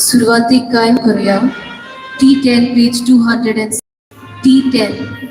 सुरुवाती कायम करूया. T10 page 200 T10.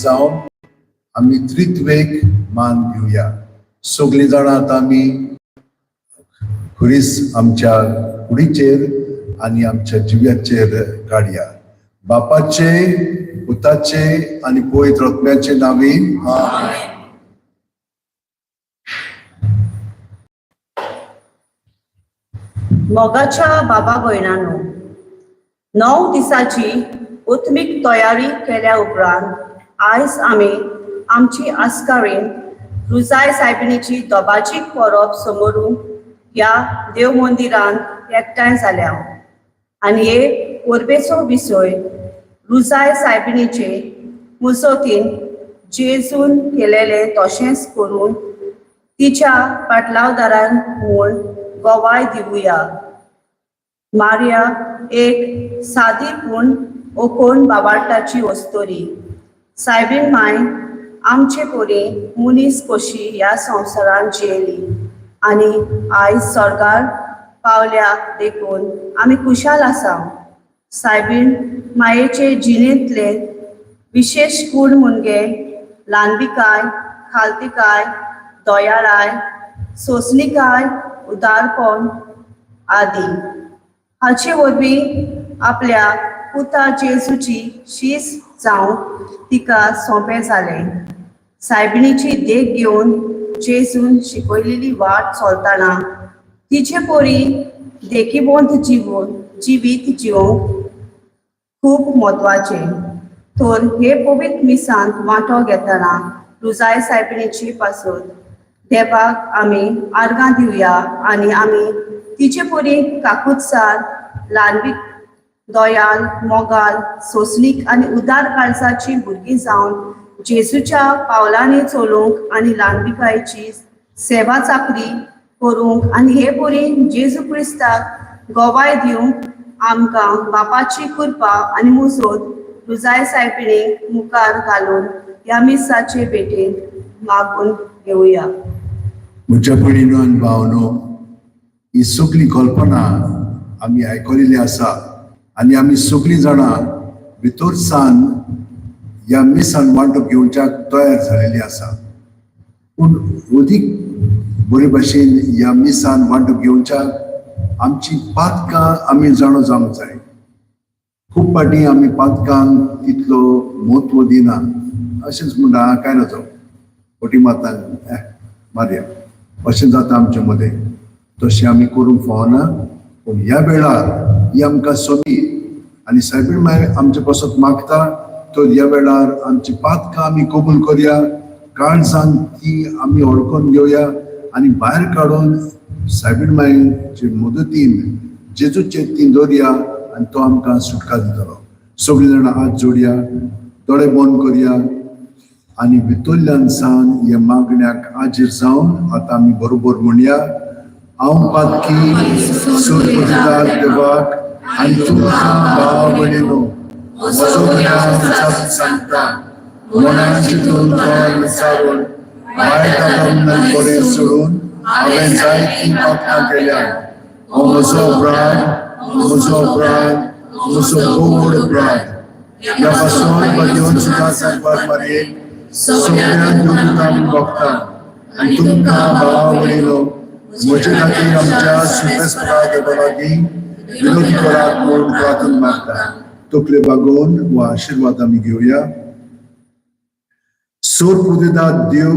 जाऊन आम्ही त्रित्वेक मान घेऊया. सगळी जाणां आता आम्ही खुरीस आमच्या कुडीचेर आणि आमच्या जिव्याचेर काडया. बापाचे, पुताचे आणि पवित्र आत्म्याचे नावे. मोगाच्या बाबा भयणांनो, 9 दिसाची उत्मीक तयारी केल्या उपरांत आयज आमी आमची आस्कारीन रुजाय सायबिणीची दोबाची परब समोरून ह्या देव मंदिरांत एकठांय जाल्या आनी हे परबेचो विशय रुजाय सायबिणीचे मुसोतीन जेजून केलेले तशेंच करून तिच्या पाटलावदारान म्हूण गोवाय दिवया. मारिया एक सादी पूण ओकोण बाबाटाची वस्तोरी. सायबीण माय आमचे पोरी मुनीस कशी ह्या संवसारांत जियेली आनी आयज स्वर्गार पावल्या देखून आमी खुशाल आसा. सायबीण मायेचे जिणेंतले विशेष गूण म्हणजे ल्हानविकाय, खालतिकाय, दोयाळाय, सोंसणीकाय, उदारपण आदी. हाचे वरवीं आपल्या पुता जेजूची शीस जावंक तिका सोंपें जालें. सायबिणीची देख घेवन जेजून शिकयलेली वाट चलतना तिचे पोरी देखीबोंत जिवीत जिवंक खूप महत्वाचे. तर हे पवित्र मिसांत वांटो घेतना रुजाय सायबिणीची पासून देवाक आमी आर्गां दिवया आनी आमी तिचे पोरी काकुत्सार ल्हानवीक दयाल मोगाल सोंसणीक आनी उदार काळजाची भुरगीं जावन जेजूच्या पावलांनी चलूंक आनी ल्हानविकायेची सेवा चाकरी करूंक आनी हे पोरी जेजू क्रिस्ताक गोवाय दिवंक आमकां बापाची कृपा आनी मुजत रुजाय सायबिणीक मुखार घालून ह्या मिसाचे भेटेन मागून घेवया. म्हज्या भयणीनो आनी भावनो, ही सगळी कल्पना आमी आयकलेली आसा आनी आमी सगळीं जाणां भितरसान ह्या मिसान वांटो घेवच्याक तयार जालेली आसा. पूण अदीक बरे भाशेन ह्या मिसान वांटो घेवच्याक आमची पातकां आमी जाणो जावंक जाय. खूब फाटीं आमी पातकांक तितलो म्हत्व दिना, अशेंच म्हणटा काय नजो खोटी मातांक मारया अशें जाता आमचे मदें. तशें आमी करूंक फावना. पूण ह्या वेळार ही आमकां सोबी आनी सायबीण माय आमचे पासत मागता. तर ह्या वेळार आमची पातकां आमी कबूल करया, काळजान ती आमी ओळखून घेवया आनी भायर काडून सायबीण मायचे मदतीन जेजूचे ती दवरया आनी तो आमकां सुटका दितलो. सगळीं जाणां हात जोडया, दोळे बंद करया आनी भितरल्यान सावन ह्या मागण्याक हाजीर जावन आतां आमी बरोबर म्हणया. हांव पातकी सुरपतात देवाक आनी तुमकां भाव भयणीनो म्हजो गुन्यांव सांगता. मनान चिंतून तोंड विचारून वायट आगमनान बरें सोडून हांवें जायतीं पातकां केल्यात. हो म्हजो अपराध, म्हजो गोड अपराध. ह्या पासून बदलून सुद्दां सांगपाक मारयेक सगळ्यांक तुमकां आमी भोगता आनी तुमकां भाव भयणीनो म्हजे खातीर आमच्या सुपेस्परा देवा लागीं विनोदी करात म्हूण प्रार्थना मागता. तकले बागोवन हो आशिर्वाद आमी घेवया. सोर पुदिदाद देव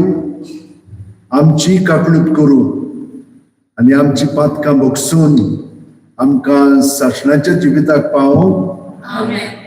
आमची काकणूक करूं आनी आमची पातकां भोगसून आमकां सासणाच्या जिविताक पावोवंक. आमेन.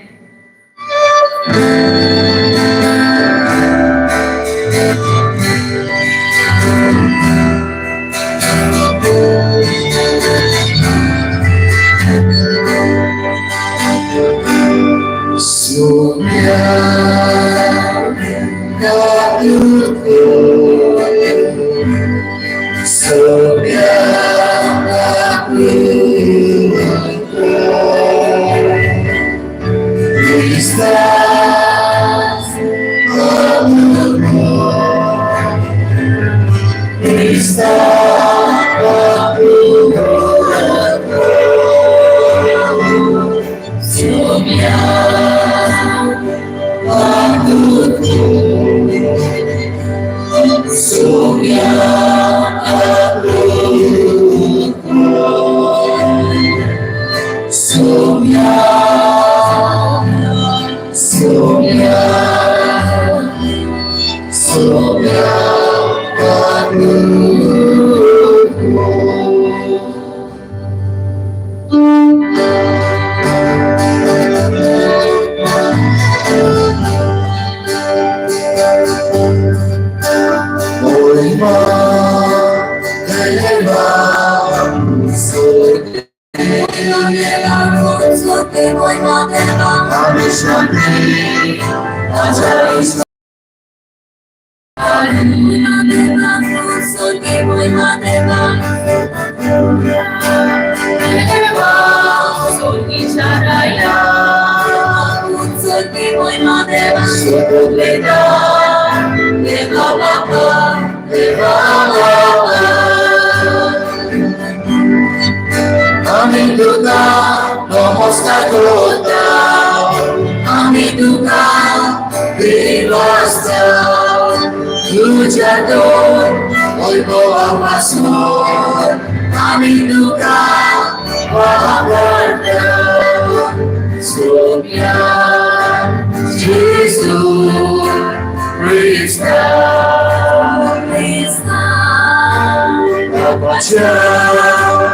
Ciao.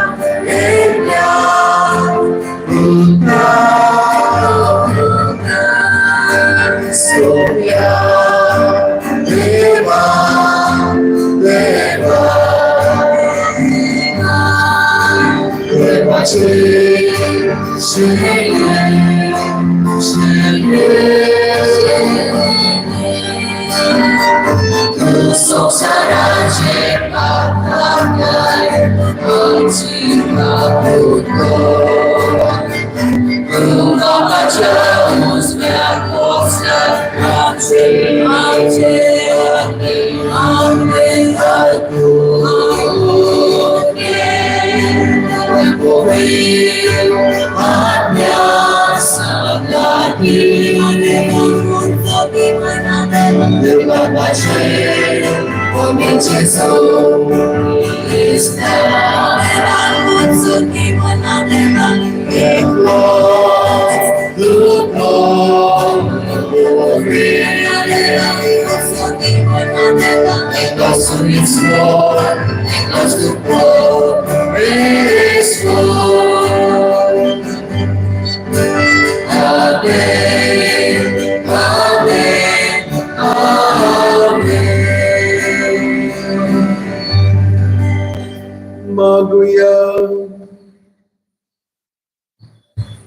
मागूया.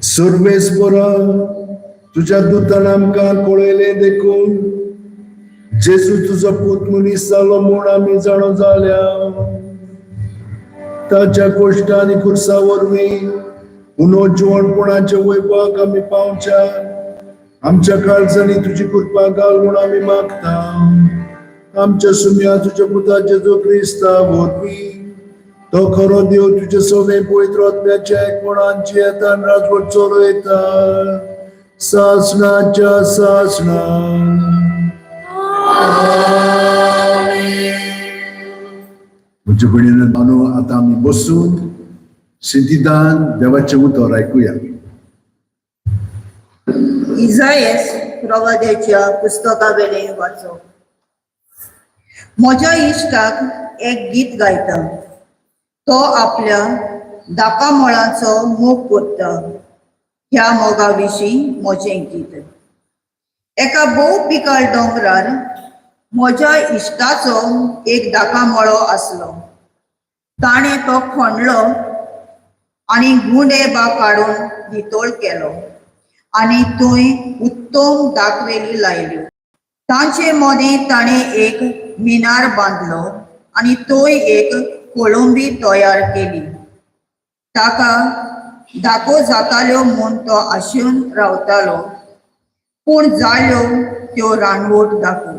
सर्वेस्परा तुझ्या दूतान आमकां कळयले देखून जेजू तुजो पूत मनीस जालो म्हूण आमी जाणो जाल्या. ताच्या कश्टां आनी खुर्सा वरवीं पुनर्जीवणपणाच्या वैभवाक आमी पावच्या. आमच्या काळजांनी तुजी कृपा घाल म्हूण आमी मागता. आमच्या सुम्या तुज्या पुता जेजू क्रिस्ता वरवीं तो खरो देव तुजे सगळे पवित्र आत्म्याच्या एकपणांची येता आनी राजवट चलयता सासणाच्या सासणा. म्हज्या भयणीन भावनो, आतां आमी बसून सिद्धिदान देवाचें उतर आयकुया. इसायेस प्रवाद्याच्या पुस्तका वेले वाचो. म्हज्या इश्टाक एक गीत गायता. तो आपल्या दाका मोळाचो मोग करता. ह्या मोगा विशीं म्हजें गीत. एका भोव पिकाळ दोंगरार म्हज्या इश्टाचो एक दाका मोळो आसलो. ताणें तो खणलो आनी गुंडे बा काडून नितळ केलो आनी थंय उत्तम दाखवेली लायल्यो. तांचे मदीं ताणें एक मिनार बांदलो आनी थंय एक कोळंबी तयार केली. ताका दाखो जाताल्यो म्हूण तो आशेवन रावतालो, पूण जाल्यो त्यो रानवट दाखो.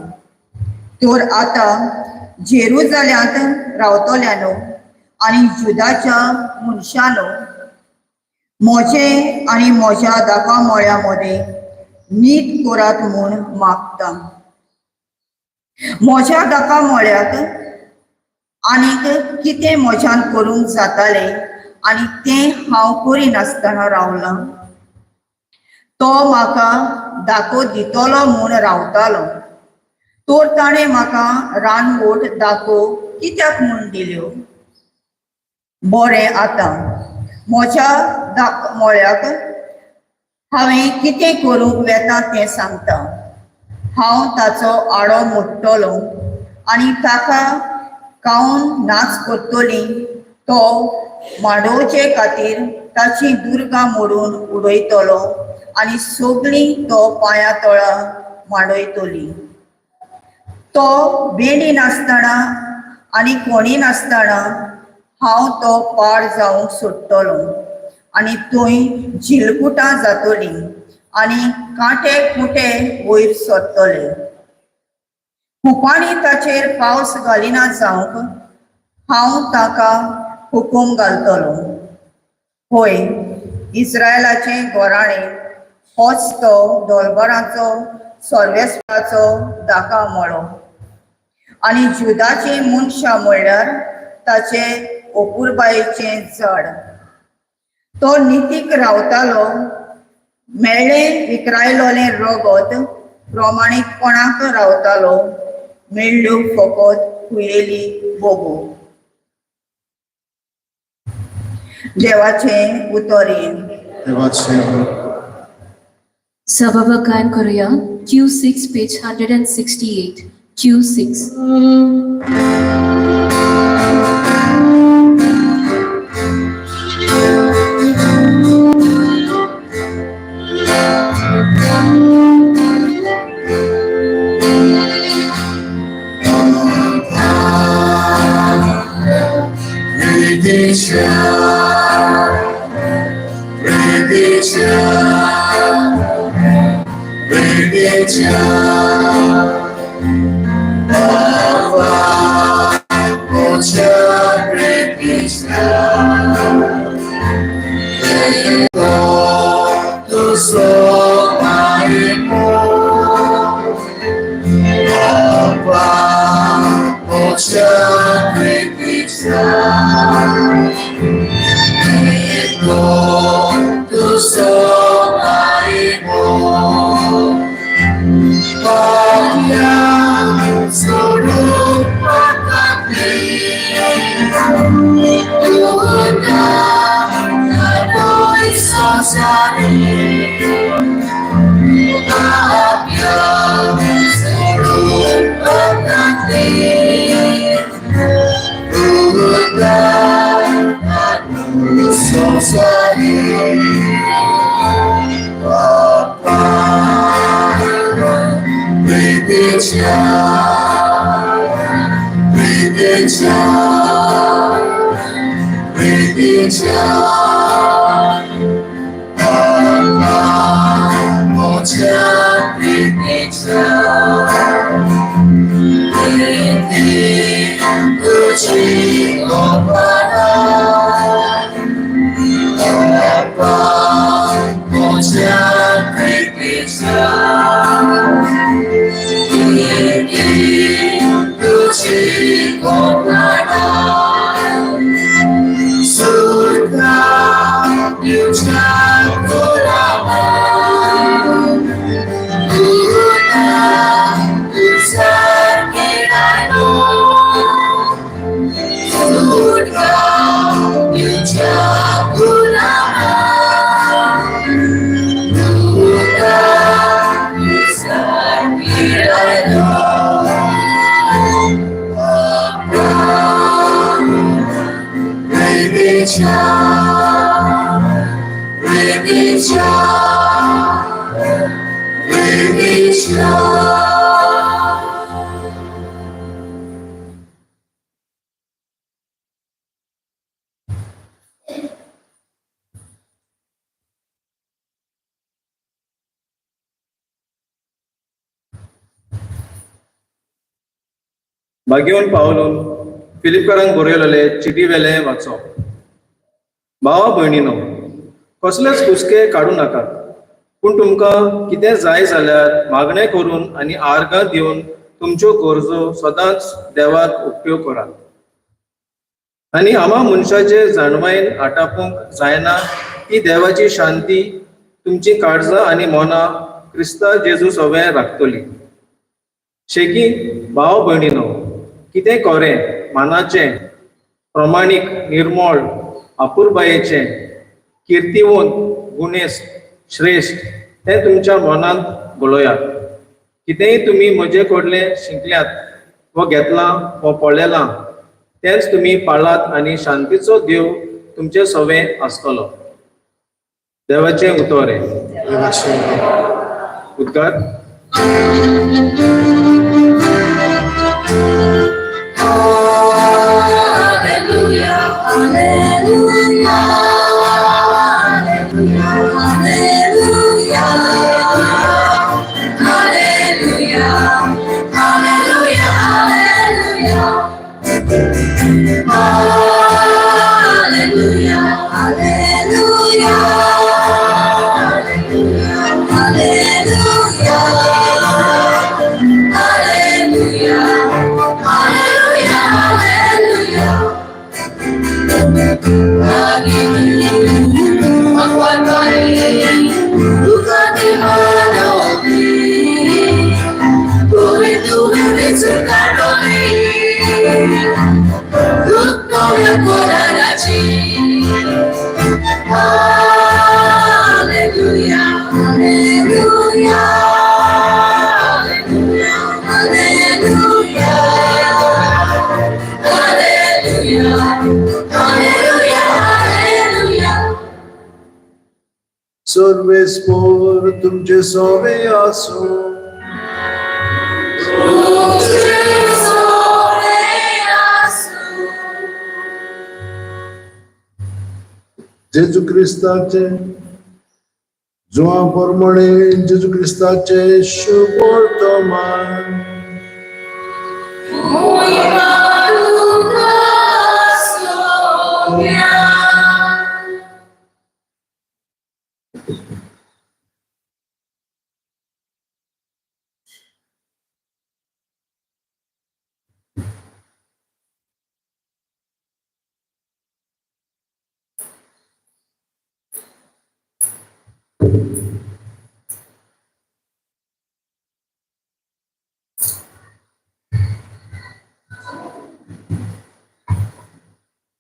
तर आतां जेरुजाल्यांत रावतल्यानो आनी जुदाच्या मनशानो, म्हजें आनी म्हज्या दाका मोळ्या मदें नीट करात म्हूण मागता. म्हज्या दाका मोळ्याक आनीक कितें म्हज्यान करूंक जातालें आनी तें हांव करिनासतना रावलां. तो म्हाका दाखो दितलो म्हूण रावतालो, तर ताणें म्हाका रानवट दाखो कित्याक म्हूण दिल्यो. बरें, आतां म्हज्या दाका मोळ्याक हांवें कितें करूंक वेता तें सांगता. हांव ताचो आडो मोडटलो आनी ताका कावन नाच करतलीं. तो मांडोवचे खातीर ताची दुर्गा मोडून उडयतलो आनी सगळीं तो पांया तळा मांडयतलीं. तो बेडी नासतना आनी कोणी नासतना हांव तो पाड जावंक सोडटलो आनी थंय झिलकुटां जातलीं आनी कांटे कुटे वयर सरतले. खुपांनी ताचेर पावस घालिना जावंक हांव ताका हुकूम घालतलो. होय, इस्रायलाचे गोराणे, होच तो दोलबराचो सर्वेस्पराचो दाका मोळो. आनी जुदाची मनशां म्हणल्यार ताचे ओपुरबायेचें झाड. तो नितीक रावतालो, मेळ्ळें विकरायलोलें रगत प्रमाणीकपणाक रावतालो, मेळ्ळ्यो फकत खुयेली बोगो. देवाचे उतोरे. सभावा गायन करूया. Q6 page 168. Q6. भाग्यवन पावलून फिलिपकारांक बरयलेले चिटी वेले वाचप. भावा भयणीनो, कसलेच हुस्के काडू नाका, पूण तुमकां कितें जाय जाल्यार मागणें करून आनी आर्गां दिवन तुमच्यो गरजो सदांच देवाक उपयोग करात. आनी आमा मनशाचे जाणवायेन आटापूंक जायना की देवाची शांती तुमची काळजां आनी मनां क्रिस्ता जेजू सवय राखतली. शेगी भाव भयणीनो, कितें खरें, मानाचें, प्रमाणीक, निर्मळ, आपुरबायेचें, किर्तिवंत, गुणेस्त, श्रेष्ठ तें तुमच्या मनांत घोळयात. कितेंय तुमी म्हजे कडलें शिकल्यात वा घेतलां वा पळयलां तेंच तुमी पाळात आनी शांतीचो देव तुमचे सवे आसतलो. देवाचें उतोरें. उद्गार. Hallelujah. सर्वेस्पोर तुमचे सोवे आसो. जेजू क्रिस्ताचे जुआ प्रमाणे जेजू क्रिस्ताचे शुभ वर्तमान.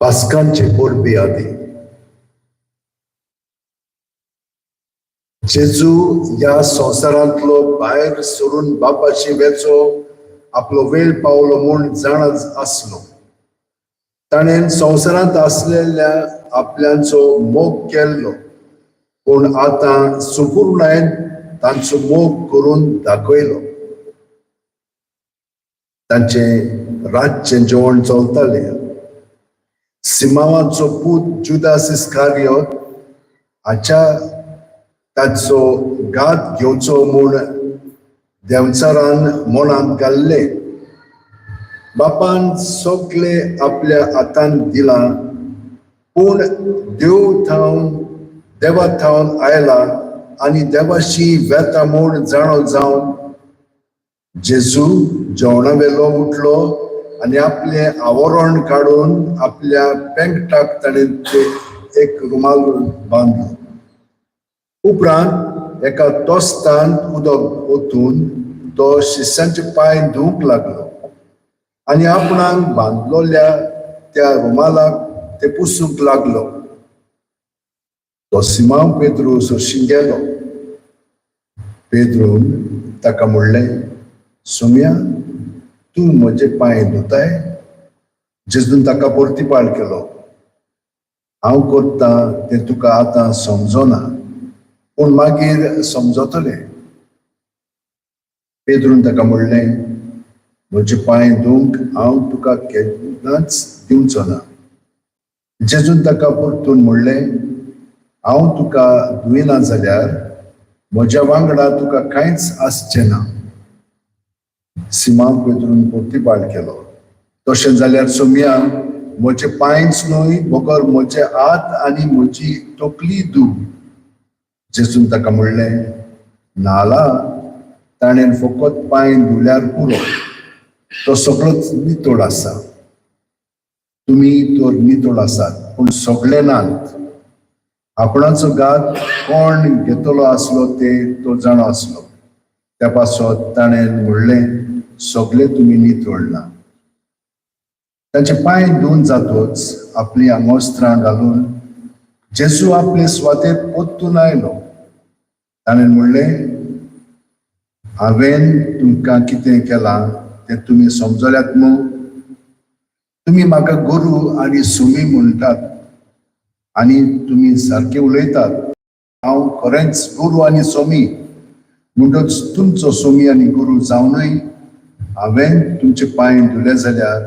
पास्कांचे पोरबी आदी. जेजू या संसारांतलो भायर सोडून बापाची वेचो आपलो वेळ पावलो म्हूण जाण आसलो. ताणें संसारांत आसलेल्या आपल्यांचो मोग केल्लो, पूण आतां सुपूर्णायेन तांचो मोग करून दाखयलो. तांचे रातचें जेवण चलतालें. सिमावाचो पूत जुदास इस्कारियोत हाच्या ताचो घात घेवचो म्हूण देंवचारान मनांत घाल्ले. बापान सगळे आपल्या हातांत दिलां, पूण देवा थावन आयला आनी देवाशी वेता म्हूण जाणो जावन जेजू जेवणावेलो उठलो आनी आपले आवरण काडून आपल्या पेंगटाक ताणें एक रुमाल बांदलो. उपरांत एका तोस्तान उदक ओतून तो शिष्यांचे पांय धुवंक लागलो आनी आपणाक बांदलोल्या त्या रुमालाक ते पुसूंक लागलो. तो सिमांव पेद्रू सोशी गेलो. पेद्रून ताका म्हणलें, सुम्या, तूं म्हजे पांय धुताय? जेजून ताका परतीपाळ केलो, हांव करतां तें तुका आतां समजना, पूण मागीर समजतलें. पेद्रून ताका म्हणलें, म्हजे पांय धुवंक हांव तुका केन्नाच दिवचो ना. जेजून ताका परतून म्हणलें, हांव तुका धुयना जाल्यार म्हज्या वांगडा तुका कांयच आसचें ना. सिमांव पेद्रून परतीपाळ केलो, तशें जाल्यार सोम्या, म्हजे पांयच न्हय बगर म्हजे हात आनी म्हजी तकली धुव. जेजून ताका म्हणलें, नाला, ताणें फकत पांय धुल्यार पुरो, तो सगळोच नितळ आसा. तुमी तर नितळ आसात, पूण सगळे नात. आपणाचो घात कोण घेतलो आसलो ते तो जाणो आसलो. त्या पासत ताणें म्हणलें, सगळे तुमी नितळ ना. तांचे पांय धुवन जातोच आपली आंगोस्त्रां घालून जेजू आपले स्वातेर परतून आयलो. ताणें म्हणलें, हांवें तुमकां कितें केलां तें तुमी समजल्यात न्हू. तुमी म्हाका गुरू आनी सुमी म्हणटात आनी तुमी सारके उलयतात. हांव खरेंच गुरू आनी सोमी, म्हणटच तुमचो सोमी आनी गुरू जावनय हांवें तुमचे पांय धुले जाल्यार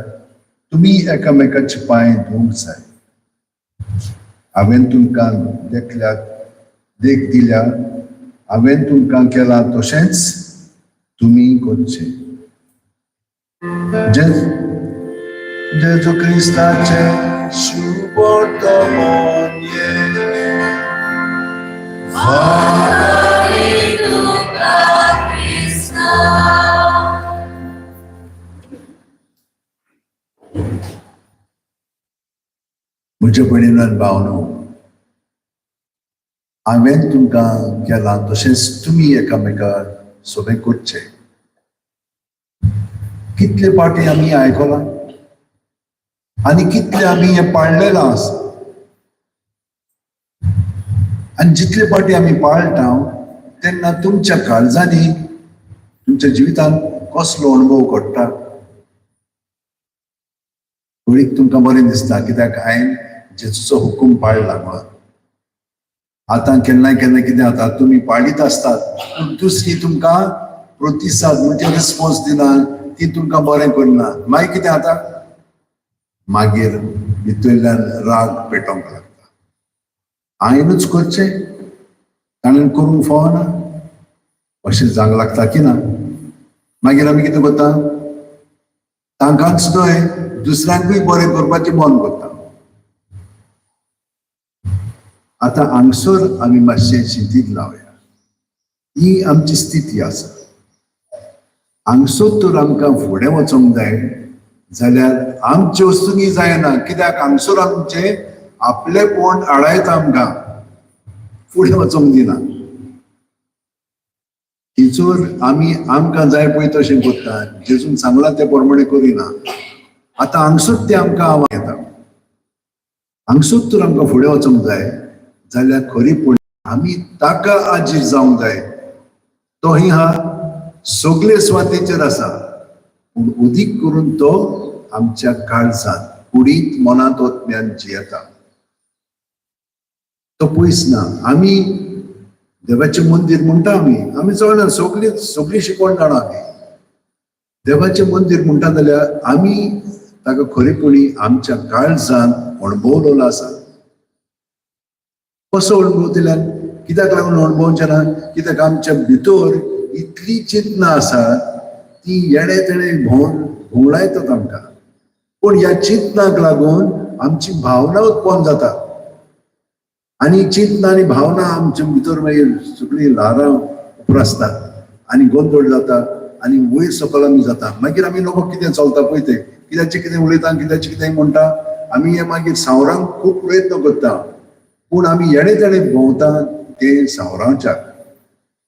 तुमी एकामेकाचे पांय धुवंक जाय. हांवें तुमकां देख दिल्या, हांवें तुमकां केलां तशेंच तुमी करचें. जेजू क्रिस्ताचे शुभ वर्तमान म्हज्या भयणीनो आनी भावनो, हांवें तुमकां केलां तशेंच तुमी एकामेकाक सोबे करचें. कितले पाटी आमी आयकलां आनी कितले आमी हें पाळलेलां आसा. आनी जितले पाटी आमी पाळटा तेन्ना तुमच्या काळजांनी तुमच्या जिवितांत कसलो अणभव घडटा. घडीक तुमकां बरें दिसता कित्याक हांवें जेजूचो हुकूम पाळला म्हणून. आतां केन्ना केन्ना कितें जाता तुमी पाळीत आसतात पूण दुसरी तुमकां प्रतिसाद म्हणजे रिस्पॉन्स दिना ती तुमकां बरें करना मागीर कितें जाता मागीर भितरल्यान राग पेटोवंक लागता हांवेनूच करचें ताणें करूंक फावना अशें जावंक लागता की ना मागीर आमी कितें करता तांकांच न्हय दुसऱ्यांकूय बरें करपाचें बंद करता आतां हांगसर आमी मातशें शिंतीक लावया ही आमची स्थिती आसा हांगसर तर आमकां फुडें वचोंक जाय जाल्यार आमचे वस्तूंनी जायना कित्याक हांगसर आमचे आपलेपण आडायता आमकां फुडें वचोंक दिना हिचोर आमी आमकां जाय पळय तशें करता जेजून सांगलां ते प्रमाणे करिना आतां हांगसर ते आमकां आव्हान येता हांगसर तर आमकां फुडें वचोंक जाय जाल्यार खरीपण आमी ताका आजीर जावंक जाय तो ही हा सगळे स्वातेचेर आसा पूण उदीक करून तो आमच्या काळजांत कुडीत मनांत ओतम्यान जियेता तो पयस ना आमी देवाचें मंदिर म्हणटा आमी जाणा सगळी शिकवण जाणा आमी देवाचें मंदिर म्हणटा जाल्यार आमी ताका खरेपणी आमच्या काळजांत अणभवलेलो आसा कसो अणभवतल्यान कित्याक लागून अणभवचे ना कित्याक आमच्या भितर इतली चिंतना आसा ती येणे तेणे भोंवडायतात आमकां पूण ह्या चिंतनाक लागून आमची भावना उत्पन्न जाता आनी चिंतना आनी भावना आमच्या भितर मागीर सगळी ल्हारां उप्रासतात आनी गोंधळ जाता आनी वयर सकयल आमी जाता मागीर आमी नको कितें चलता पळय तें कित्याचें कितें उलयता कित्याचें कितें म्हणटा आमी हें मागीर सावरांक खूब प्रयत्न करता पूण आमी येणे तेणे भोंवता तें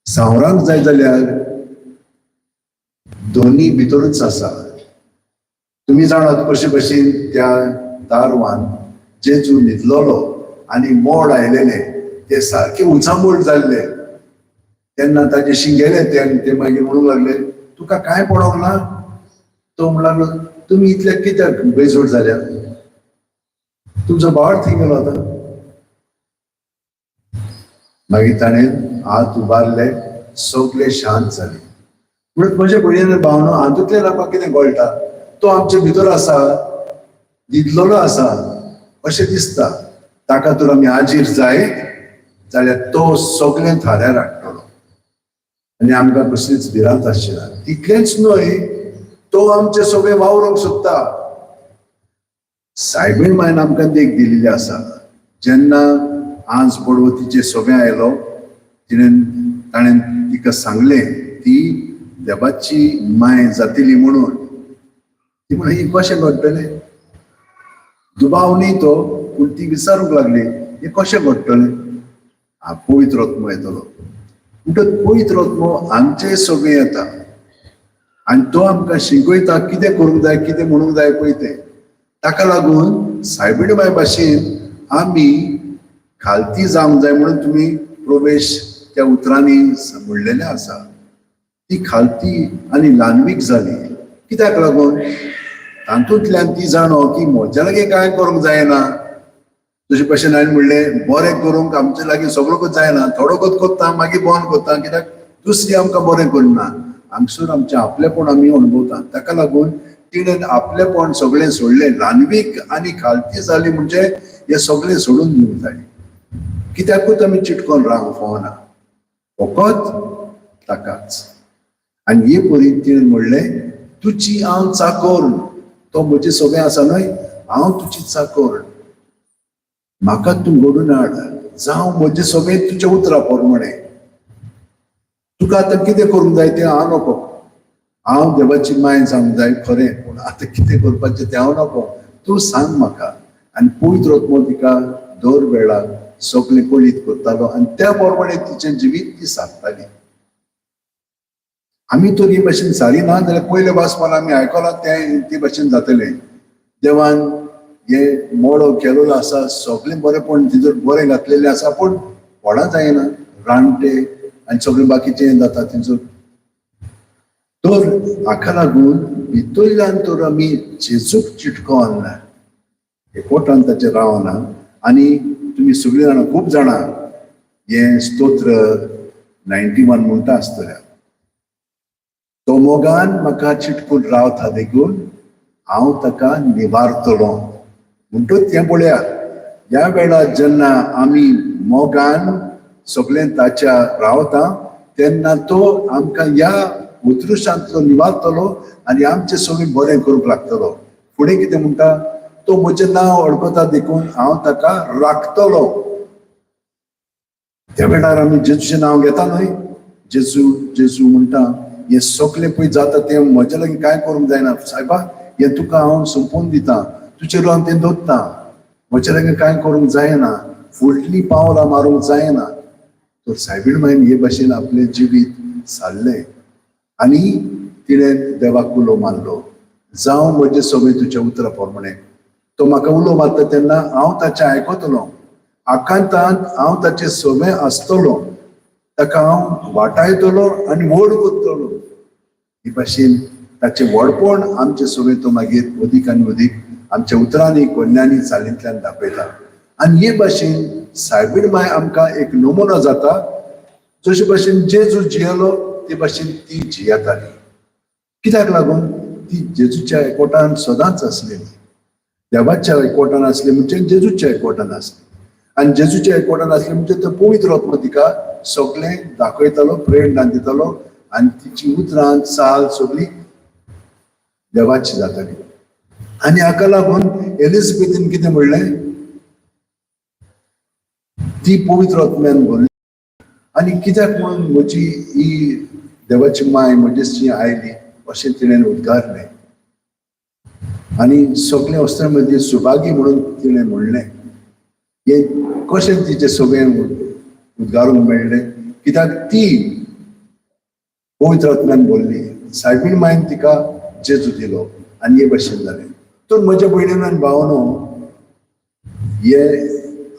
सावरांक जाय जाल्यार दोनी भितरूच आसा तुमी जाणात कशे भशेन त्या दारवान जेजू न्हिदलोलो आनी मोड आयलेले ते सारके उचांबूळ जाल्ले तेन्ना ताजे शिंगेले ते मागीर म्हणूंक लागले तुका कांय पडोंक ना तो म्हणलो तुमी इतले कित्याक बेजोड जाल्या तुमचो भाव थंय गेलो आतां मागीर ताणें हात उबारले सगळे शांत जाले म्हणून म्हजे भयणीन भावनो हातूंतले म्हाका कितें कळटा तो आमचे भितर आसा न्हिदलोलो आसा अशें दिसता ताका तर आमी आजीर जाय जाल्यार तो सगळें थाऱ्यार हाडटलो आनी आमकां कसलीच भिरांत आसची ना तितलेंच न्हय तो आमचे सगळें वावरूंक सोदता सायबीण मायन आमकां देख दिलेली आसा जेन्ना आज पडवतीचे सगळें आयलो ताणें तिका सांगलें ती देवाची माय जातली म्हणून ती म्हण ही कशें घडटलें दुबाव न्ही तो पूण ती विचारूंक लागली हे कशें घडटलें पवित्र आत्मो येतलो म्हणटच पवित्र आत्मो आमचें सगळें येता आनी तो आमकां शिकयता कितें करूंक जाय कितें म्हणूंक जाय पळय तें ताका लागून सायबीण माय भाशेन आमी खालती जावंक जाय म्हणून तुमी प्रवेश त्या उतरांनी म्हणलेलें आसा ती खालती आनी ल्हानवीक जाली कित्याक लागून तातूंतल्यान ती जाणो की म्हज्या लागीं कांय करूंक जायना जशे भशेन हांवें म्हणलें बरें करूंक आमचे लागीं सगळोच जायना थोडोच करता मागीर बंद करता कित्याक दुसरी आमकां बरें करना हांगसर आमचें आपलेपण आमी अणभवता ताका लागून तिणें आपलेपण सगळें सोडलें ल्हानवीक आनी खालती जाली म्हणजे हें सगळें सोडून दिवंक जाय कित्याकूच आमी चिटकोन रावंक फावना फकत ताकाच आनी हे परी तिणें म्हणलें तुजी हांव चाकर तो म्हजें सगळें आसा न्हय हांव तुजी चाकर म्हाका तूं घडून हाड जावं म्हजें सगळें तुज्या उतरा प्रमाणे तुका आतां कितें करूंक जाय तें हांव नको हांव देवाची माय जावंक जाय खरें पूण आतां कितें करपाचें तें हांव नको तूं सांग म्हाका आनी पवित्र आत्मो तिका दर वेळार सगळें कळीत करतालो आनी त्या प्रमाणे तिचें जिवीत ती सारताली आमी तर ही भाशेन सारिना जाल्यार पयले वाचपान आमी आयकलां ते भाशेन जातलें देवान हे मोडो केलेलो आसा सगळें बरेंपण तितूर बरें घातलेलें आसा पूण व्हडा जायना रानटे आनी सगळें बाकीचें जाता तितूर तर हाका लागून भितरल्यान तर आमी जेजूक चिटकोन एकवटान ताचेर रावना आनी तुमी सगळीं जाणां खूब जाणां हे स्तोत्र 91 म्हणटा आसतलें. तो मोगान म्हाका चिटकून रावता देखून हांव ताका निवारतलो. म्हणटूच हें पळयात, ह्या वेळार जेन्ना आमी मोगान सगळें ताच्या रावता तेन्ना तो आमकां ह्या उतरुशांतलो निवारतलो आनी आमचें सगळें बरें करूंक लागतलो. फुडें कितें म्हणटा, तो म्हजें नांव अडकता देखून हांव ताका राखतलो. त्या वेळार आमी जेजूचें नांव घेता न्हय, जेजू जेजू म्हणटा, हें सगळें पळय जाता तें म्हजे लागीं कांय करूंक जायना. सायबा, हें तुका हांव सोंपोवन दितां, तुजेर हांव तें दवरतां, म्हजे लागीं कांय करूंक जायना, फुडलीं पावलां मारूंक जायना. तर सायबीण मायन हे भाशेन आपलें जिवीत सारलें आनी तिणें देवाक उलो मारलो, जावं म्हजें सगळें तुज्या उतरा प्रमाणें. तो म्हाका उलो मारता तेन्ना हांव ताचें आयकतलों, आकांतांत हांव ताचें सगळें आसतलों, ताका हांव वाटायतलो आनी व्हड करतलो. हे भाशेन ताचें व्हडपण आमचें सगळें तो मागीर अदीक आनी अदीक आमच्या उतरांनी कोन्यांनी चालींतल्यान दाखयता. आनी हे भाशेन सायबीण माय आमकां एक नमुनो जाता. जशे भाशेन जेजू जियेलो ते भाशेन ती जियेताली. कित्याक लागून ती जेजूच्या एकवटान सदांच आसलेली. देवाच्या एकवटान आसली म्हणजे जेजूच्या एकवटान आसली, आनी जेजूच्या एकवटान आसली म्हणजे तो पवित्र आत्मा तिका सगळें दाखयतालो, प्रेरणा दितालो आनी तिची उतरां चाल सगळी देवाची जाताली. आनी हाका लागून एलिझाबेथीन कितें म्हणलें, ती पवित्र आत्म्यान भरली आनी कित्याक म्हणून म्हजी ही देवाची माय म्हजेशी आयली अशें तिणें उद्गारलें. आनी सगळें वस्त्रांमध्ये सुभागी म्हणून तिणें म्हणलें. हें कशें तिचें सगळें उद्गारूंक मेळ्ळें, कित्याक ती पवित्र आत्म्यान भरली. सायबीण मायन तिका जेजू दिलो आनी हे भाशेन जालें. तर म्हज्या भयणीन आनी भावानो, हे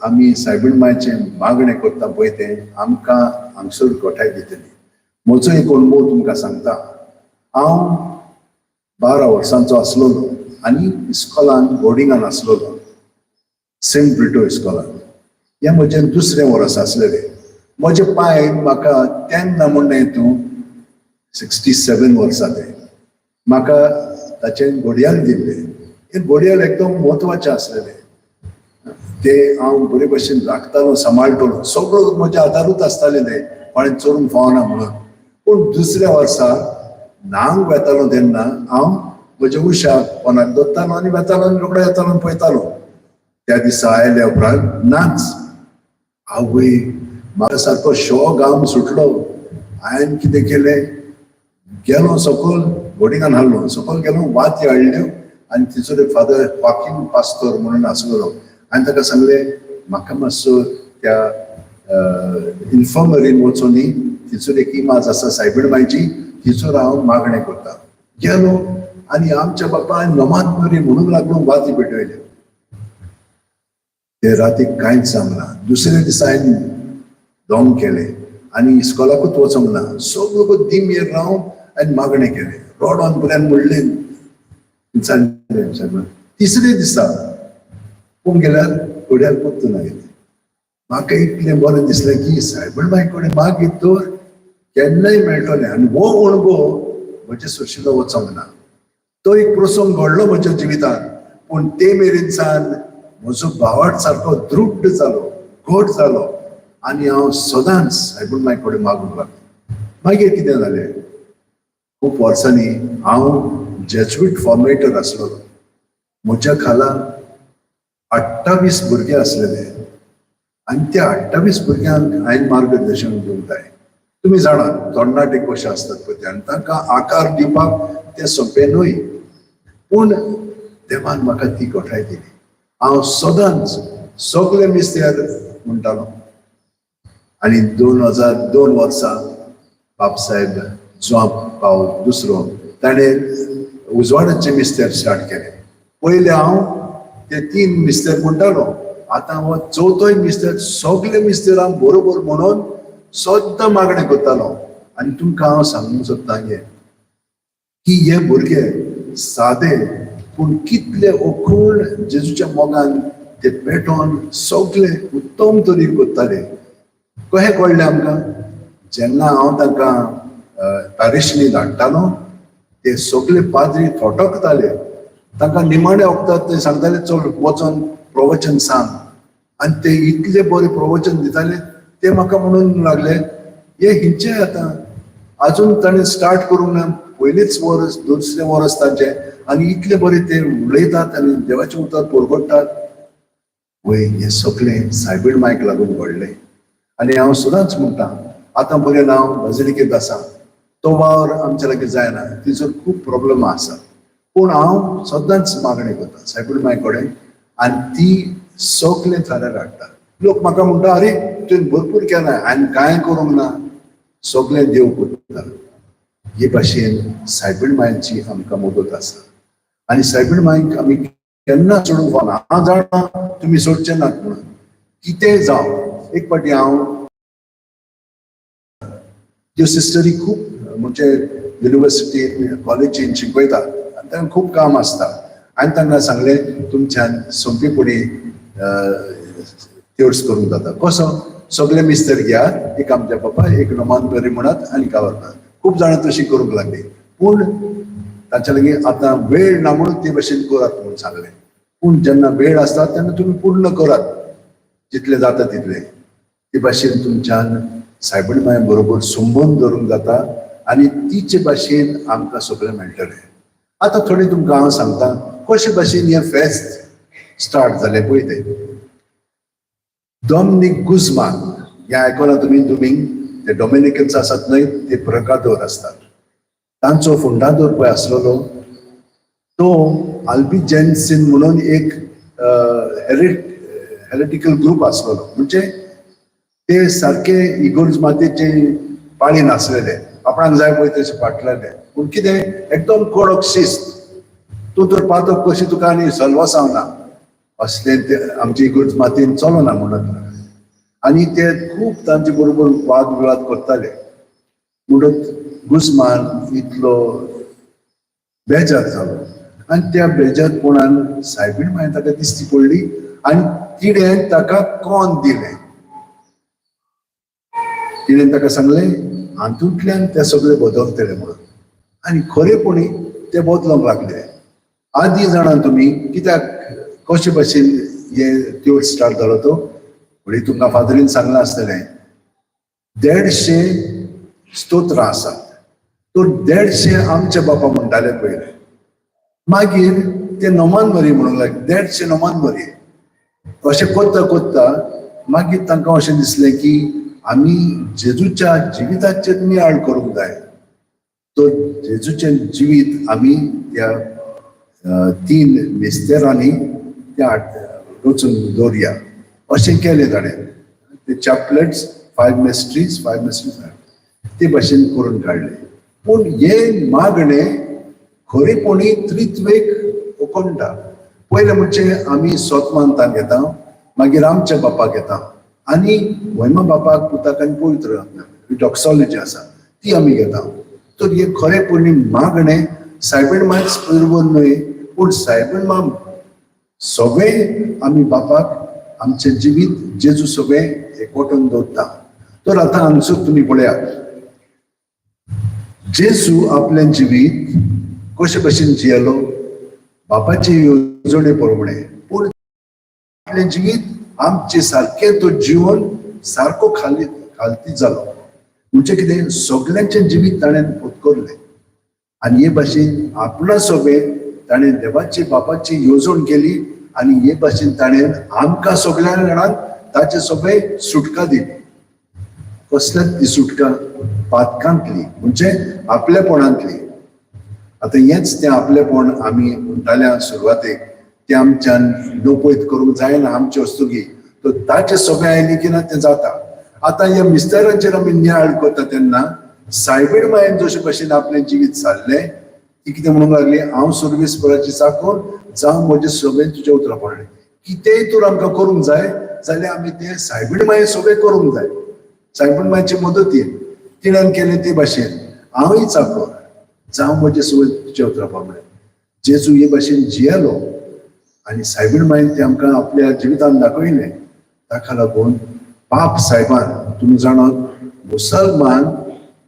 आमी सायबीण मायचें मागणें करता पळय तें आमकां हांगसर घोटाय दितली. म्हजो एक अणभव तुमकां सांगता. हांव 12 वर्सांचो आसलोलो आनी इस्कॉलान बोर्डिंगान आसलोलो, सेंट ब्रिटो इस्कॉलान. हें म्हजें दुसरें वर्स आसलेलें. म्हजे पायन म्हाका तेन्ना म्हणलें हितून 67 वर्सां ते म्हाका ताचें घडयाळ दिल्लें. हें घडयाळ एकदम म्हत्वाचें आसलेलें. तें हांव बरे भशेन राखतालो, सांबाळटलो. सगळो म्हज्या आदारूच आसतालें तें, कोणें चोरूंक फावना म्हणून. पूण दुसऱ्या वर्सा नांग वेतालो तेन्ना हांव म्हज्या उशाक कोणाक दवरतालो आनी वेतालो आनी रोखडो येतालो आनी पळयतालो. त्या दिसा आयल्या उपरांत नाच. आवय, म्हाका सारको शॉक घाम सुटलो. हांवें कितें केलें, गेलो सकयल, बोर्डिंगान हाडलो, सकयल गेलो, वाती हाडल्यो आनी तिचो एक फादर वाकींग पास्तर म्हणून आसलो. हांवें ताका सांगलें, म्हाका मातसो त्या इन्फर्मरीन वचून तिचो एक इमाज आसा सायबीण मायची, तिचो हांव मागणें करता. गेलो आनी आमच्या बापायन नमाज बरी म्हणूंक लागलो, वाती पेटयल्यो. ते रातीक कांयच सांगना. दुसऱ्या दिसा हांवें दोंग केलें आनी इस्कॉलाकूच वचोंक ना. सगळो दिमेर रावन हांवें मागणें केलें, रोडोन बऱ्यान म्हणलें. तिसऱ्या दिसा पूण गेल्यार घडयाळ परतून ना गेलें. म्हाका इतलें बरें दिसलें की सायबीण माय कडेन मागीत तर केन्नाय मेळटलें. आनी हो अणभव म्हजे सुशिलो वचोंक ना. तो एक प्रसंग घडलो म्हज्या जिवितांत, पूण ते मेरेन सावन म्हजो भावार्थ सारको दृढ जालो, घट जालो आनी हांव सदांच सायबीण माय कडेन मागूंक लागलो. मागीर कितें जालें, खूब वर्सांनी हांव जेजुईट फॉर्मेटर आसलोलो. म्हज्या खाला 28 भुरगे आसलेले आनी त्या 28 भुरग्यांक हांवें मार्गदर्शन दिवंक जाय. तुमी जाणा तरणाटे कशे आसतात पळय ते, आनी तांकां आकार दिवपाक तें सोंपें न्हय. पूण देवान म्हाका ती घोटाय दिली. हांव सदांच सगळे मिस्तेर म्हणटालो. आनी 2002 वर्सा बापसाहेब जोआप पाव दुसरो ताणें उजवाडाचें मिस्तेर स्टार्ट केलें. पयलें हांव ते 3 मिस्तेर म्हणटालो, आतां हो 4थोय मिस्तेर. सगळे मिस्तेर हांव बरोबर म्हणून सद्दां मागणें करतालो. आनी तुमकां हांव सांगूंक सोदतां हें की हे भुरगे सादे पूण कितले अखूण जेजूच्या मोगान ते पेटोवन सगळे उत्तम तरेन करताले. कशें कळ्ळें आमकां जेन्ना हांव तांकां पॅरिशनी धाडटालो ते सगळे पाद्री फटकताले तांकां निमाणे वखदां ते सांगताले चल वचोन प्रवचन सांग आनी ते इतले बरें प्रवचन दिताले ते म्हाका म्हणून लागले हे हिंचे आतां अजून ताणें स्टार्ट करूंक ना पयलींच वर्स दुसरें वर्स तांचें आनी इतले बरें ते उलयतात आनी देवाचें उतर परगडटात वय हे सगळें सायबीण मांयक लागून घडलें आनी हांव सदांच म्हणटा आतां बरें हांव बाजलिकेंत आसा तो वावर आमचे लागीं जायना तिचो खूब प्रॉब्लेम आसा पूण हांव सदांच मागणी करता सायबीण मांय कडेन आनी ती सगळें थाऱ्यार हाडटा लोक म्हाका म्हणटा अरे तुवें भरपूर केलां हांवें कांय करूंक ना सगळें देव करता हे भाशेन सायबीण मांयची आमकां मदत आसा आनी सायबीण मांयक आमी केन्ना सोडूंक फावना हांव जाणा तुमी सोडचे नात म्हणून कितेंय जावं एक फावटी हांव त्यो सिस्टरी खूब म्हणजे युनिवर्सिटी कॉलेजीन शिकयता आनी तांकां खूब काम आसता हांवें तांकां सांगलें तुमच्यान सोंपेपणी तेवड्स करूंक जाता कसो सगळे मिस्तर घेयात एक आमच्या बाबा एक नोमान बरी म्हणत आनी कावरतात खूब जाणां तशीं करूंक लागली पूण तांच्या लागीं आतां वेळ ना म्हणून ते भशेन करात म्हणून सांगलें पूण जेन्ना वेळ आसता तेन्ना तुमी पूर्ण करात जितलें जाता तितलें ते भाशेन तुमच्यान सायबीण मांय बरोबर संबंद धरूंक जाता आनी तिचे भाशेन आमकां सगळें मेळटलें आतां थोडें तुमकां हांव सांगता कशे भाशेन हें फेस्त स्टार्ट जालें पळय तें डॉमिनिक गुझमान हें आयकलां तुमी ते डॉमिनिकन्स आसात न्हय ते प्रकादोर आसतात तांचो फुंडादोर पळय आसलेलो तो अल्बिजेन्सीन म्हणून एक हेरेटिकल ग्रूप आसलेलो म्हणजे ते सारके इगोर्ज मातेचे पाळीन आसलेले आपणाक जाय पळय तशें फाटलेले पूण कितें एकदम कडक शिस्त तूं तर पातक कशी तुका आनी सलवा सावना असलें ते आमचे इगोर्ज मातेन चलना म्हणत आनी ते खूब तांचे बरोबर वाद विवाद करताले म्हणून गुझमान इतलो बेजार जालो आनी त्या बेजारपणान सायबीण मांय ताका दिश्टी पडली आनी तिणें ताका कोन दिलें तिणें ताका सांगलें हातूंतल्यान ते सगळे बदलतले म्हणून आनी खरेपणी ते बदलोंक लागले आदी जाणा तुमी कित्याक कशे भाशेन हे त्यो स्टार्ट जालो तो फुडें तुमकां फादरीन सांगलां आसतलें 150 स्तोत्रां आसात तो 150 आमचे बापा म्हणटाले पयले मागीर ते नोमान मरी म्हणूंक लागले 150 नोमान मरी अशें कोत्ता कोत्ता मागीर तांकां अशें दिसलें की आमी जेजूच्या जिविताचेर नियाळ करूंक जाय तो जेजूचें जिवीत आमी त्या 3 मेस्तेरांनी त्या रचून दवरया अशें केलें ताणें ते चॅपलेट्स 5 मिस्ट्रीज ते भाशेन करून काडले पूण हे मागणें खरेपणी त्रित्वेक ओकणटा पयलें म्हणजे आमी सोतमांतां घेता मागीर आमच्या बापाक घेता आनी वैमा बापाक पुताक आनी पवित्र डॉक्सॉलॉजी आसा ती आमी घेता तर हे खरेपणी मागणें सायबीण मांयच बरोबर न्हय पूण सायबीण मां सगळें आमी बापाक आमचें जिवीत जेजू सगळें एकवटून दवरता तर आतां हांगसर तुमी पळयात जेजू आपलें जिवीत कशे भाशेन जियेलो बापाचे येवजणे प्रमाणे पूण आपलें जिवीत आमचे सारकें तो जिवन सारको खालती जालो म्हणजे कितें सगळ्यांचें जिवीत ताणें पत्करलें आनी हे भाशेन आपणा सगळें ताणें देवाची बापाची येवजण केली आनी हे भाशेन ताणें आमकां सगळ्या जाणांक ताचे सगळें सुटका दिली कसल्याच ती सुटका पातकांतली म्हणजे आपलेपणांतली आतां हेंच तें आपलेपण आमी म्हणटाल्या सुरवातेक तें आमच्यान नपयत करूंक जायना आमचे वस्तुकी तर ताचे सगळें आयली की ना तें जाता आतां ह्या मिस्टरांचेर आमी नियाळ करता तेन्ना सायबीण मांयन जशे भाशेन आपलें जिवीत सारलें ती कितें म्हणूंक लागली हांव सर्वीसपराची चाकर जावं म्हजें सगळें तुज्या उतरां पडलें कितेंय तर आमकां करूंक जाय जाल्यार आमी तें सायबीण मांय सगळें करूंक जाय सायबीण मांयचे मदतीन तिणेन केलें ते भाशेन हांवूय चाकर जावं म्हजें सगळें तुज्या उतरां पडलें जेजू हे भाशेन जियेलो आनी सायबीण मांयन तें आमकां आपल्या जिवितान दाखयलें ताका लागून पाप साहेबान तुम्ही जाणात मुसलमान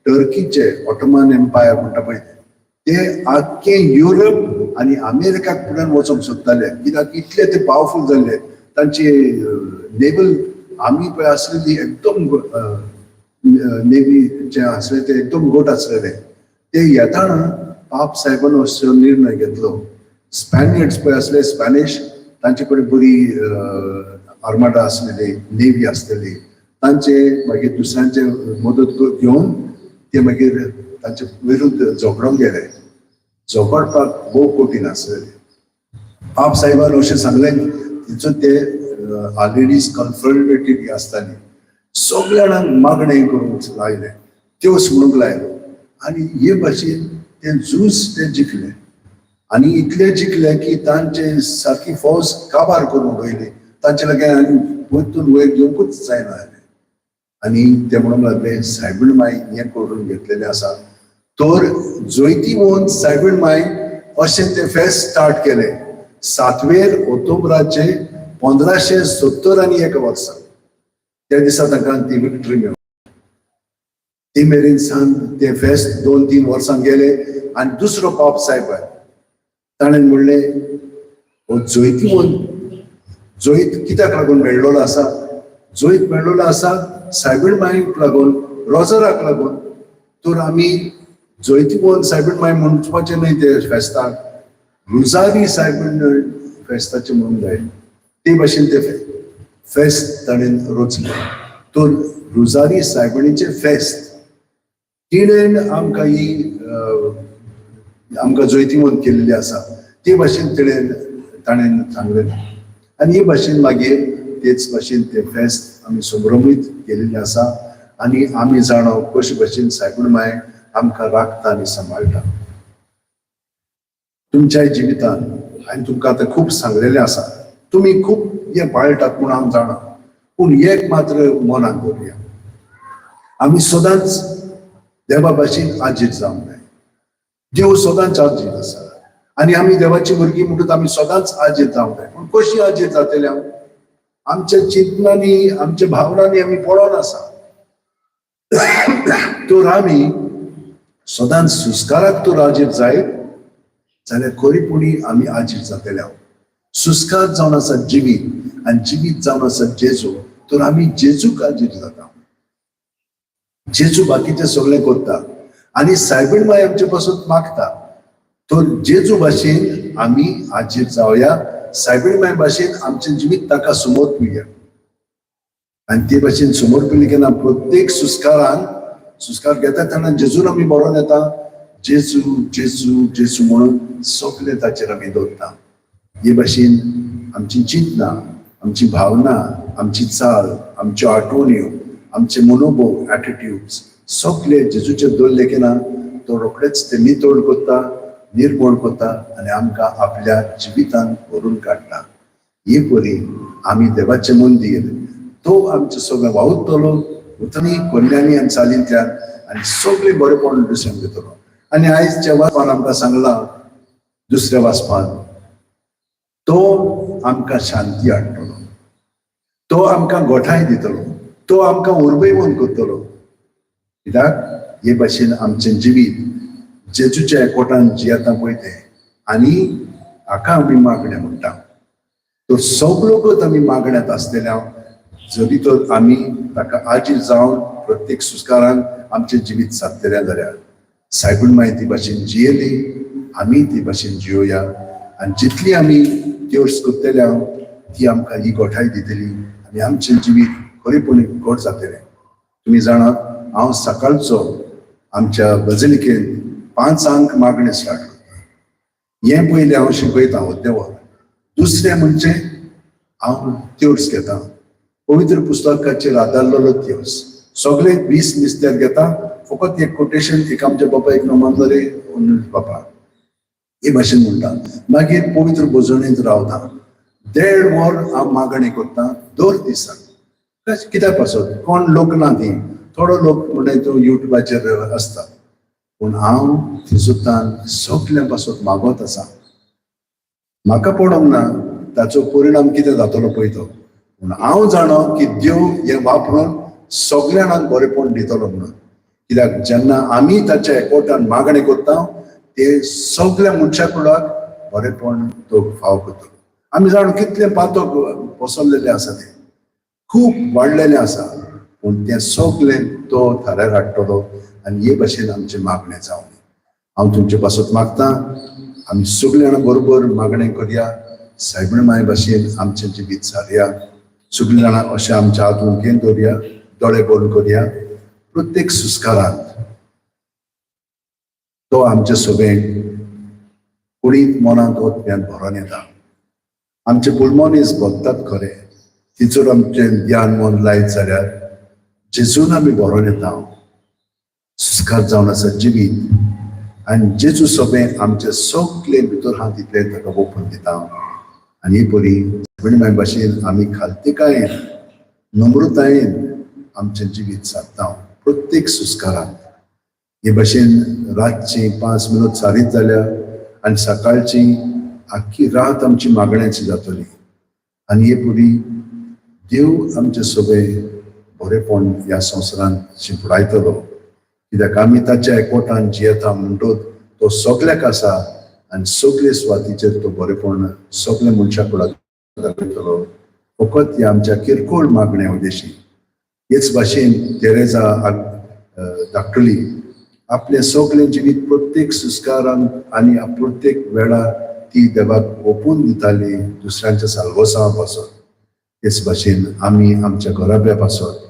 टर्कीचे ऑटोमन एम्पायर म्हणटा पळय ते आख्खे युरोप आणि अमेरिकाक फुड्यान वचोंक सोदताले कित्याक इतले ते पावरफुल जाल्ले तांची नेवल आर्मी पळय आसलेली एकदम नेव्ही जे आसले ते एकदम गोट आसलेले ते येताना पाप साहेबान असो निर्णय घेतलो स्पॅनियर्ड्स पळय आसले स्पॅनिश तांचे कडेन बरी आर्माडा आसलेली नेव्ही आसलेली तांचे मागीर दुसऱ्यांचे मदत घेवन ते मागीर तांचे विरुद्ध झगडोंक गेले झगडपाक भोव कठीण आसलेले पाप साहेबान अशें सांगलें तितून ते ऑलरेडीज कन्फ्रंटेटिव्ह आसताली सगळ्या जाणांक मागणें करूंक लायले त्योच म्हणूंक लायलो आनी हे भाशेन ते झूज ते जिखले आनी इतले जिखले की तांचे सारकी फौज काबार करून उडयली तांचे लागीं आनी वयतून वयर घेवंकूच जायना आनी ते म्हणूंक लागले सायबीण माय हें करून घेतलेलें आसा तर जोयती मोहन सायबीण माय अशें ते फेस्त स्टार्ट केले 7 ऑक्टोबराचे 1571 वर्सा त्या दिसा तांकां ती विक्टरी मेळ्ळी ती मेरेन सान ते फेस्त 2-3 वर्सां गेले आनी दुसरो पाप साहेब ताणें म्हणलें हो जोयती मोहन जोईत कित्याक लागून मेळ्ळलो आसा जोईत मेळ्ळलो आसा सायबीण मायक लागून रोजराक लागून तर आमी जोयती मोहन सायबीण माय म्हणपाचें न्हय ते फेस्ताक रुजारी सायबीण फेस्ताचें म्हणूंक जाय ते भाशेन ते फेस्त ताणें रचलें तर रुजारी सायबिणीचें फेस्त तिणेन आमकां ही आमकां जोयती मोहन केल्ली आसा ते भाशेन ताणें सांगलें आनी हे भाशेन मागीर तेच भाशेन ते फेस्त आमी संभ्रमीत केलेलें आसा आनी आमी जाणो कशे भाशेन सायबीण माय आमकां राखता आनी सांबाळटा तुमच्या जिवितान हांवें तुमकां आतां खूब सांगलेलें आसा तुमी खूब हें पाळटात म्हूण हांव जाणा पूण एक मात्र मनाक दवरया आमी सदांच देवा भाशेन आजीर जावंक जाय देव सदांच आजीर आसा आनी आमी देवाची भुरगीं म्हणटूच आमी सदांच आजीर जावंक जाय पूण कशी आजीर जातले हांव आमच्या चिंतनांनी आमच्या भावनांनी आमी पडोन आसा तर आमी सदांच सुस्काराक तर आजीर जायत जाल्यार खरीपणी आमी आजीर जातले हांव सुस्कार जावन आसा जिवीत आनी जिवीत जावन आसा जेजू तर आमी जेजूक आजीर जाता जेजू बाकीचे सगळें करता आनी सायबीण माय आमचे पासून मागता तर जेजू भाशेन आमी आजीर जावया सायबीण माय भाशेन आमचें जिवीत ताका समोर पिवया आनी ते भाशेन समोर पिली केन्ना प्रत्येक सुस्कार घेता तेन्ना जेजून आमी बरोवन येता जेजू जेजू जेजू म्हणून सगळे ताचेर आमी दवरता हे भाशेन आमची चिंतना आमची भावना आमची चाल आमच्यो आठवण्यो आमचे मनोभव एटिट्यूड्स सगळे जेजूचेर दवरले की ना तो रोखडेच ते नितोड करता निर्मळ करता आनी आमकां आपल्या जिवितान व्हरून काडटा हे परी आमी देवाचें मंदीर तो आमचें सगळें वावुरतलो उतनी कोल्यांनी आनी चालींतल्यान आनी सगळें बरेंपण दुसऱ्यांक दितलो आनी आयजच्या वाचपान आमकां सांगलां दुसऱ्या वाचपान तो आमकां शांती हाडटलो तो आमकां गोठाय दितलो तो आमकां उर्बेवण करतलो कित्याक हे भाशेन आमचें जिवीत जेजूच्या एकवटान जियेता पळय तें आनी हाका आमी मागणें म्हणटा तो सगळोकच आमी मागण्यांत आसलेल्या जरी तर आमी ताका आजीर जावन प्रत्येक सुस्कारान आमचें जिवीत सादलेलें जाल्यार सायबीण माय ती भाशेन जियेली आमी ती भाशेन जियोया आनी जितली आमी त्योर्स करतल्या ती आमकां ही गोठाय दितली आनी आमचें जिवीत खरेपणी गोड जातलें तुमी जाणात हांव सकाळचो आमच्या बजलिकेन 5 मागणें स्टार्ट करता हें पयलें हांव शिकयता देवा दुसरें म्हणजे हांव त्योर्स घेता पवित्र पुस्तकाचेर आदारलेलो त्योर्स सगळे 20 निस्त्यार घेता फकत एक कोटेशन एक आमच्या बापा एक नमांतरे बापा हे भाशेन म्हणटा मागीर पवित्र भोजवणेंत रावता 1.5 वर हांव मागणी करता दर दिसाक कित्याक पासून कोण लोक ना ती थोडो लोक म्हणजे तो युट्यूबाचेर आसता पूण हांव थिसूतान सगळ्यां पासून मागत आसा म्हाका पडोंक ना ताचो परिणाम कितें जातलो पळय तो पूण हांव जाणो की देव हे वापरून सगळ्यांक बरेपण दितलो म्हणून, कित्याक जेन्ना आमी ताच्या एकवटान मागणी करता ते सगळ्या मनशा कुडाक बरेपण तो फाव करतलो. आमी जाणो कितले पातक पसरलेले आसा ते खूब वाडलेले आसा, पूण ते सगळे तो थाऱ्यार हाडटलो आनी हे भाशेन आमचे मागणे जावं. हांव तुमचे पासत मागतां आमी सगळे जाणां बरोबर मागणें करया, सायबीण माय भाशेन आमचें जिवीत सारया. सगळीं जाणां अशें आमच्या हात उंचेन दवरया, दोळे बंद करया. प्रत्येक सुस्कारांत तो आमचे सगळें कुडींत मनांत ओतम्यान भरोन येता. आमचे पुलमोनीस भोगतात खरे, तिचूर आमचें ध्यान मन लायत जाल्यार जेजून आमी भरोन येता. सुस्कार जावन आसा जिवीत, आनी जेजू सगळें आमचे सगळे भितर हात तितले ताका ओपून दिता. आनी ही बरी सायबीण भाशेन आमी खालतिकायेन नम्रतायेन आमचें जिवीत सारता प्रत्येक सुस्कारांत. हे भाशेन रातची 5 मिनट सारीत जाल्यार आनी सकाळची आख्खी रात आमची मागण्याची जातली. आनी हे पुरी देव आमचे सगळे बरेपण ह्या संवसारांत शिंपडायतलो, कित्याक आमी ताच्या एकवटान जियेता म्हणटूच तो सगळ्याक आसा आनी सगळे सुवातीचेर तो बरेपण सगळ्या मनशा कुडाक दाखयतलो. फकत ह्या आमच्या किरकोळ मागण्या उद्देशी. हेच भाशेन तेरेजा धाकटली आपले सगळे जिवीत प्रत्येक सुस्कारांत आनी प्रत्येक वेळार ती देवाक ओपून दिताली दुसऱ्यांच्या साल्वसां पासत. तेच भाशेन आमी आमच्या घराब्या पासत,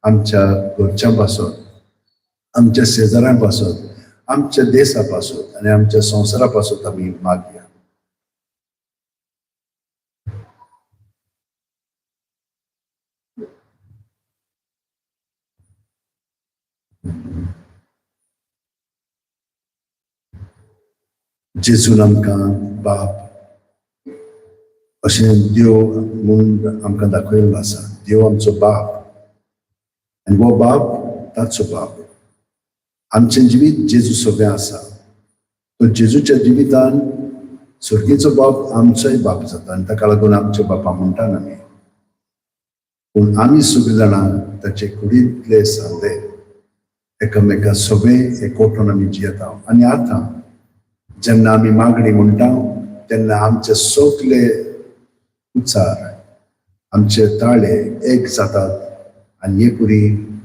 आमच्या घरच्यां पासत, आमच्या शेजाऱ्यां पासत, आमच्या देशा पासत आनी आमच्या संवसारा पासत आमी मागया. जेजून आमकां बाप अशें देव म्हणून आमकां दाखयल्लो आसा. देव आमचो बाप आनी हो बाप ताचो बाप. आमचें जिवीत जेजू सगळें आसा. तो जेजूच्या जिवितान सुर्गेचो बाप आमचोय बाप जाता आनी ताका लागून आमचे बापा म्हणटात आमी. पूण आमी सगळीं जाणां ताचे कुडींतले सांगले एकामेका सगळे एकवटून आमी जियेता. आनी आतां जेन्ना आमी मागणी म्हणटा तेन्ना आमचे सगळे उचार, आमचे ताळे एक जातात आनी हे पुरी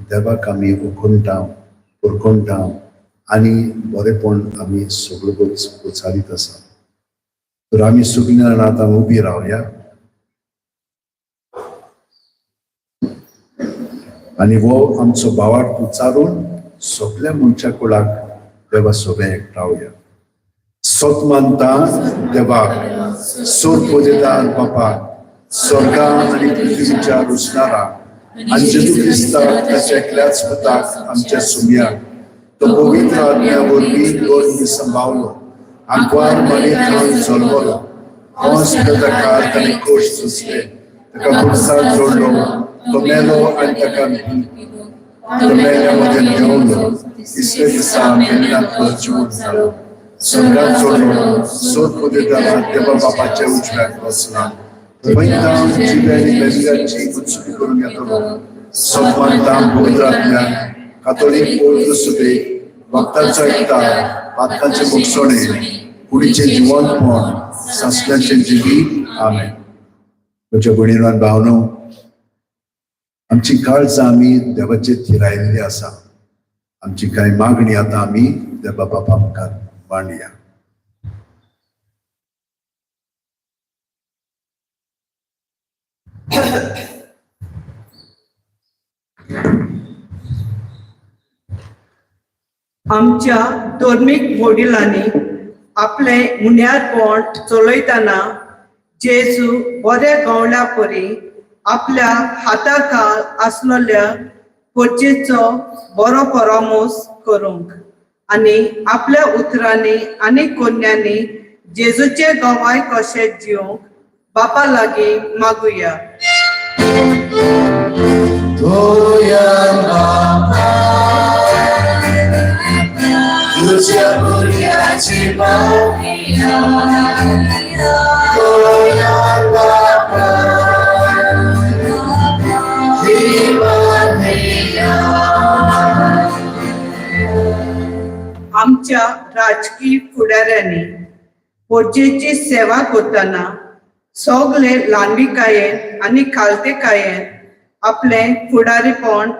देवाक आमी उखोणटा, पुरकोणटा आनी बरेपण आमी सगळोच उचारीत आसा. तर आमी सगळीं जाणां आतां उबी रावया आनी हो आमचो भावार्थ उचारून सगळ्या मनशा कुळाक देवा सगळें एकठावया. सतमानता देवाक, सोदपोदेदार बापाक, स्वर्गा आनी पृथ्वीच्या रुसणारा आनी जेजू क्रिस्ताक ताच्या एकल्याच पुताक आमच्या सुमयाक तो पवित्र आत्म्या वरवीं दोन सांबाळलो, आंकवार मनीत घालून जल्मलो, कंस काळ ताणें क्रूश सोंसले, ताका खुर्सार जोडलो, तो मेलो आनी ताका तो मेल्ल्यामधे देंवलो, तिसऱ्या दिसा मेल्ल्यांतलो जीवन जालो, स्वर्गात जोडलो, सोदपोदेदार देवा बापाच्या उजव्याक बसला, वैतां जिव्यानी बेगिराची उत्सुकी करून येतलो, सतमानता पवित्र आत्म्याक, कातोलीक पवित्र सुबेक, भक्तांचो एकठांय, पातकांचे मोक्षणे, कुडीचें जिवंतपण, सासल्याचें जिवीत. आमेन. म्हज्या भयणीनो आनी भावनो, आमची काळजां आमी देवाचेर थिरायिल्ली आसा. आमची कांय मागणी आतां आमी देवा बापा मुखार मांडया. आमच्या धर्मीक वडिलांनी आपले मुन्यारपण चलयतना जेजू बरे गवळ्या परी आपल्या हाताखाल आसलेल्या खोचेचो बरो परामोस करूंक आनी आपल्या उतरांनी आनी कोन्यांनी जेजूचे गवाय कशे जिवंक बापा लागीं मागुया. तुझ्या भुरग्याची मागुया. आमच्या राजकीय फुडाऱ्यांनी पोरजेची सेवा करताना सगळे ल्हानविकायेन आनी खालतेकायेन आपले फुडारीपण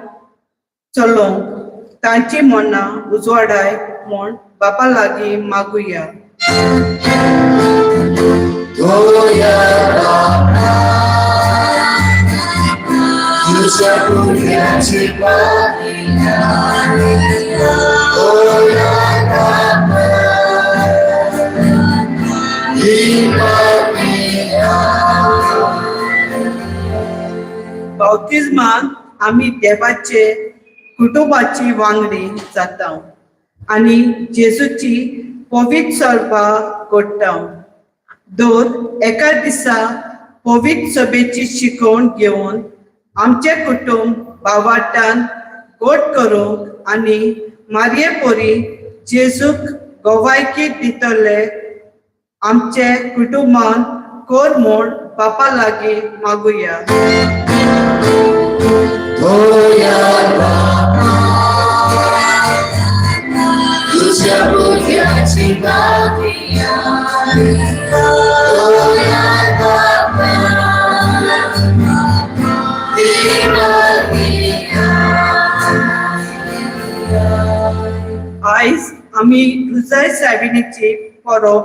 चलोवंक तांची मनां उजवाडाय म्हूण बापा लागीं मागुया. बावतिजमान आमी देवाचे कुटुंबाची वांगडी जाता आनी जेजूची पवित्र सभा घडटा. दर एका दिसा पवित्र सभेची शिकवण घेवन आमचे कुटुंब भावार्थान गोड करूंक आनी मारये पोरी जेजूक गोवायकी दितले आमचे कुटुंबान कोर म्हूण बापा लागीं मागुया. आयज आमी रुजाय सायबिणीची परब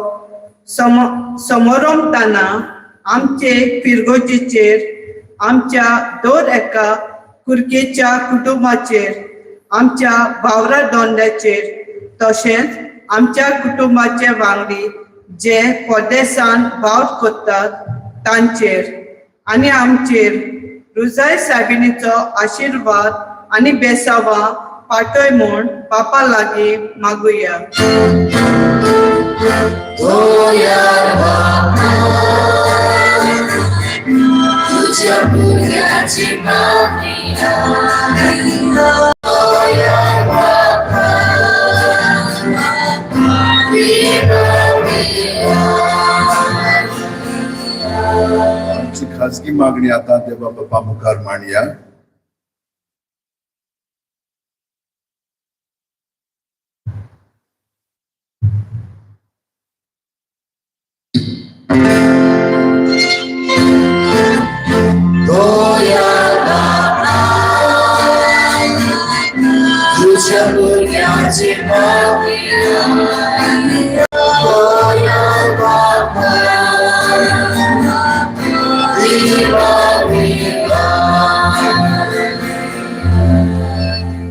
समारंभताना आमचे फिरगोजेचेर आमच्या दर एका कुर्केच्या कुटुंबाचेर आमच्या भावरा दोंड्याचेर तशेंच आमच्या कुटुंबाचे वांगडी जे परदेसान भाव करतात तांचेर आनी आमचेर रुजाय सायबिणीचो आशिर्वाद आनी बेसावा पाटय म्हूण बापा लागीं मागुया. आमची खाजगी मागणी आता देवा बापा मुखार मांडया.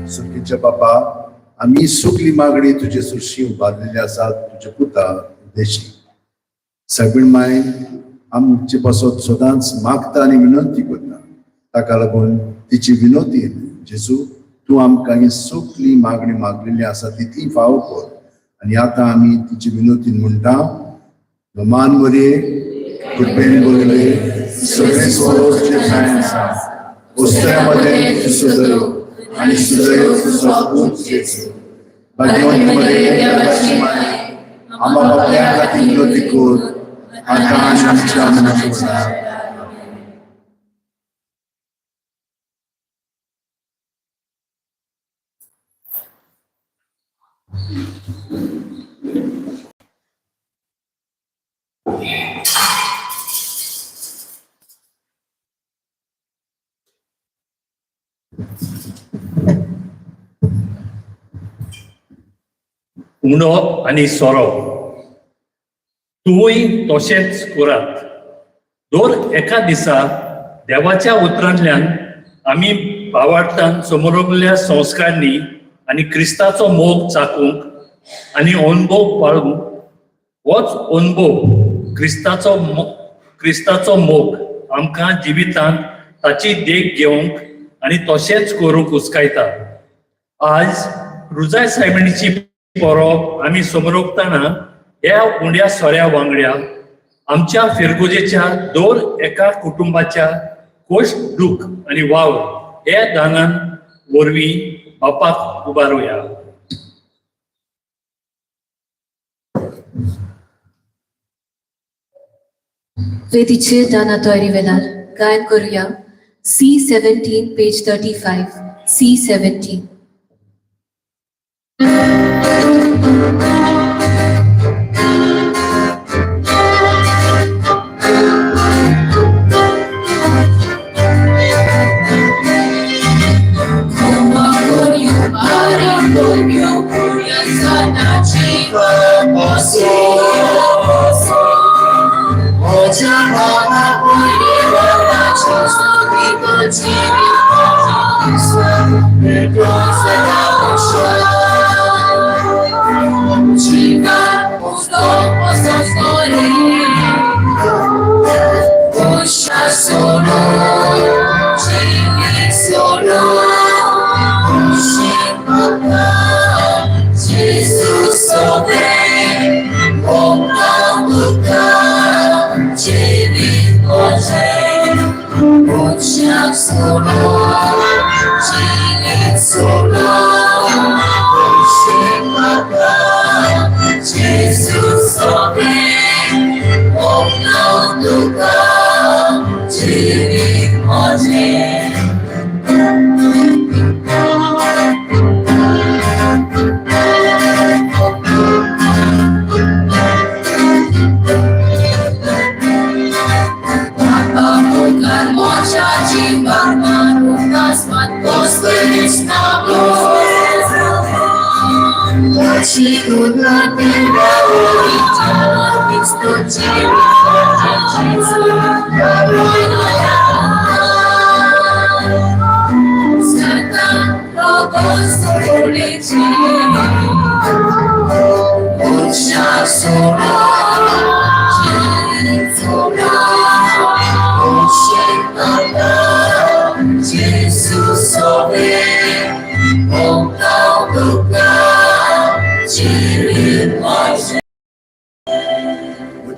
सुखीच्या बापा, आम्ही सुखली मागणी तुझे सुशी उभारलेली आसा तुझे पुता देशी सगळी माय आमचे पासत सदांच मागता आणि विनंती करता. ताका लागून तिची विनंती जेजू तू आमकां ही सुखली मागणी मागलेली आसा ती फाव कर आणि आता आम्ही तिची विनंती म्हणटा. मान मरे कृपेन बोलले सगळे सोचे आसा ओस्त्यामध्ये तू सुधरो आणि सुधरो तुझो पूत जेजू. भाग्यवंतमध्ये देवाची माय आम्हा बापल्या खातीर विनंती कर आता आणि आमच्या मनात. उणो आनी सोरो तूंय तशेंच करात. दर एका दिसा देवाच्या उतरांतल्यान आमी भावार्थान समोरल्या संस्कारांनी आनी क्रिस्ताचो मोग चाकूंक आनी अनुभव पाळूंक होच अनुभव क्रिस्ताचो मोग आमकां जिवितांत ताची देख घेवंक आनी तशेंच करूंक उस्कायता. आज रुजाय सायबिणीची परब आमी समोरताना ह्या उंड्या सोऱ्या वांगड्या आमच्या फिरगोजेच्या दर एका कुटुंबाच्या खोश दूख आनी वाव हे दानान वरवीं बापाक उबारुया. वेदीचेर दाना तयारी वेळार गायन करूया C17 पेज 35 C17.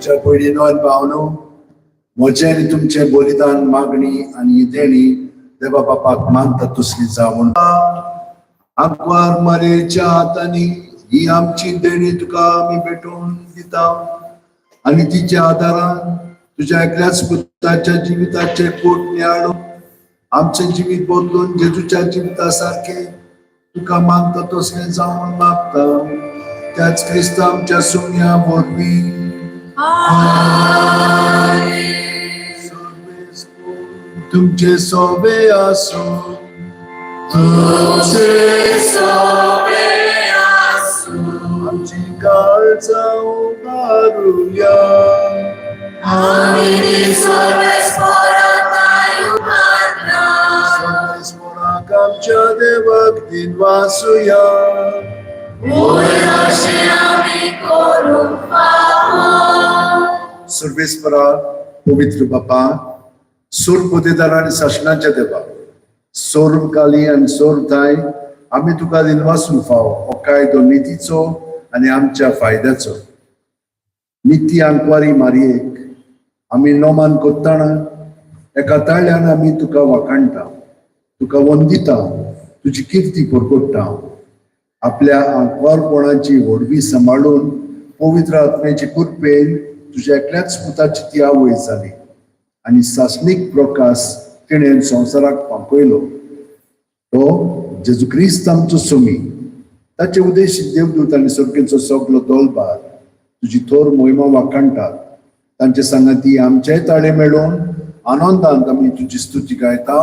म्हज्या भयणीनो आनी भावनो, म्हजें आनी तुमचें बलिदान मागणी आनी ही देणी देवा बापाक मानता तसली जावं. आंकवार मारेच्या हातांनी ही आमची देणी तुका आमी भेटून दिता आनी तिच्या आदारान तुज्या एकल्याच पुताच्या जिविताचे पोटणे हाडून आमचें जिवीत बदलून जेजूच्या जिविता सारखे तुका मानता तसलें जावून मागता. त्याच क्रिस्त आमच्या सुम्या वरवीं तुमचे सोबे आसो, आमची काळजां उबारुया. सर्वेस्पराक आमच्या देवाक दिन वासुया. सर्वेस्परा पवित्र बापा, सोर पोतेदार आनी शासनाच्या देवा, सोर काली आनी सोर थाय आमी तुका दिनवासून फाव हो कायदो नितीचो आनी आमच्या फायद्याचो. निती आंकवारी मारयेक आमी नोमान कोत्ताना एका ताळ्यान आमी तुका वाखाणटा, तुका वंदिता, तुजी किर्ती परगट्टा. आपल्या आंकवारपणाची व्हडवी सांबाळून पवित्र आत्म्याची कृपेन तुज्या एकल्याच पुताची ती आवय जाली आनी सासणीक प्रकाश तिणें संवसाराक पावयलो. तो जेजू क्रिस्त आमचो सोमी, ताचे उदेशीत देवदूत आनी सर्गेचो सगलो दलबार तुजी थोर मोहिमा वाखाणटात. तांचे सांगाती आमचेय ताळे मेळोवन आनंदांत आमी तुजी स्तुती गायता.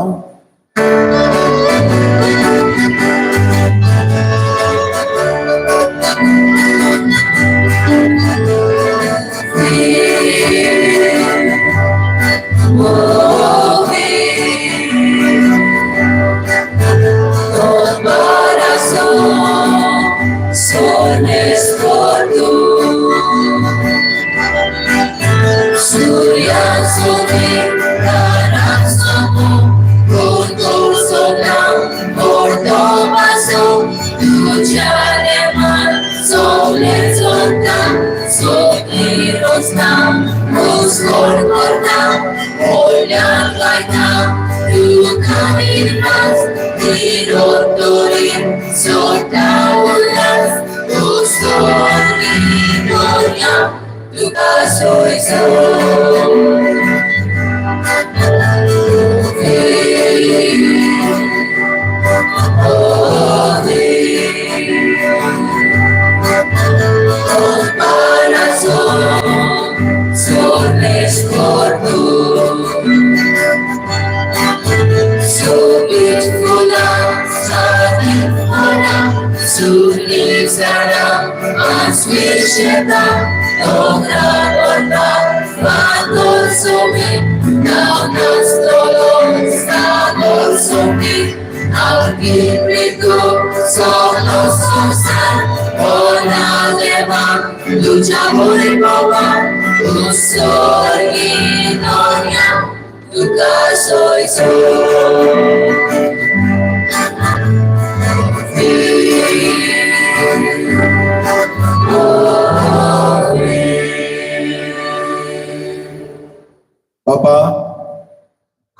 बाबा,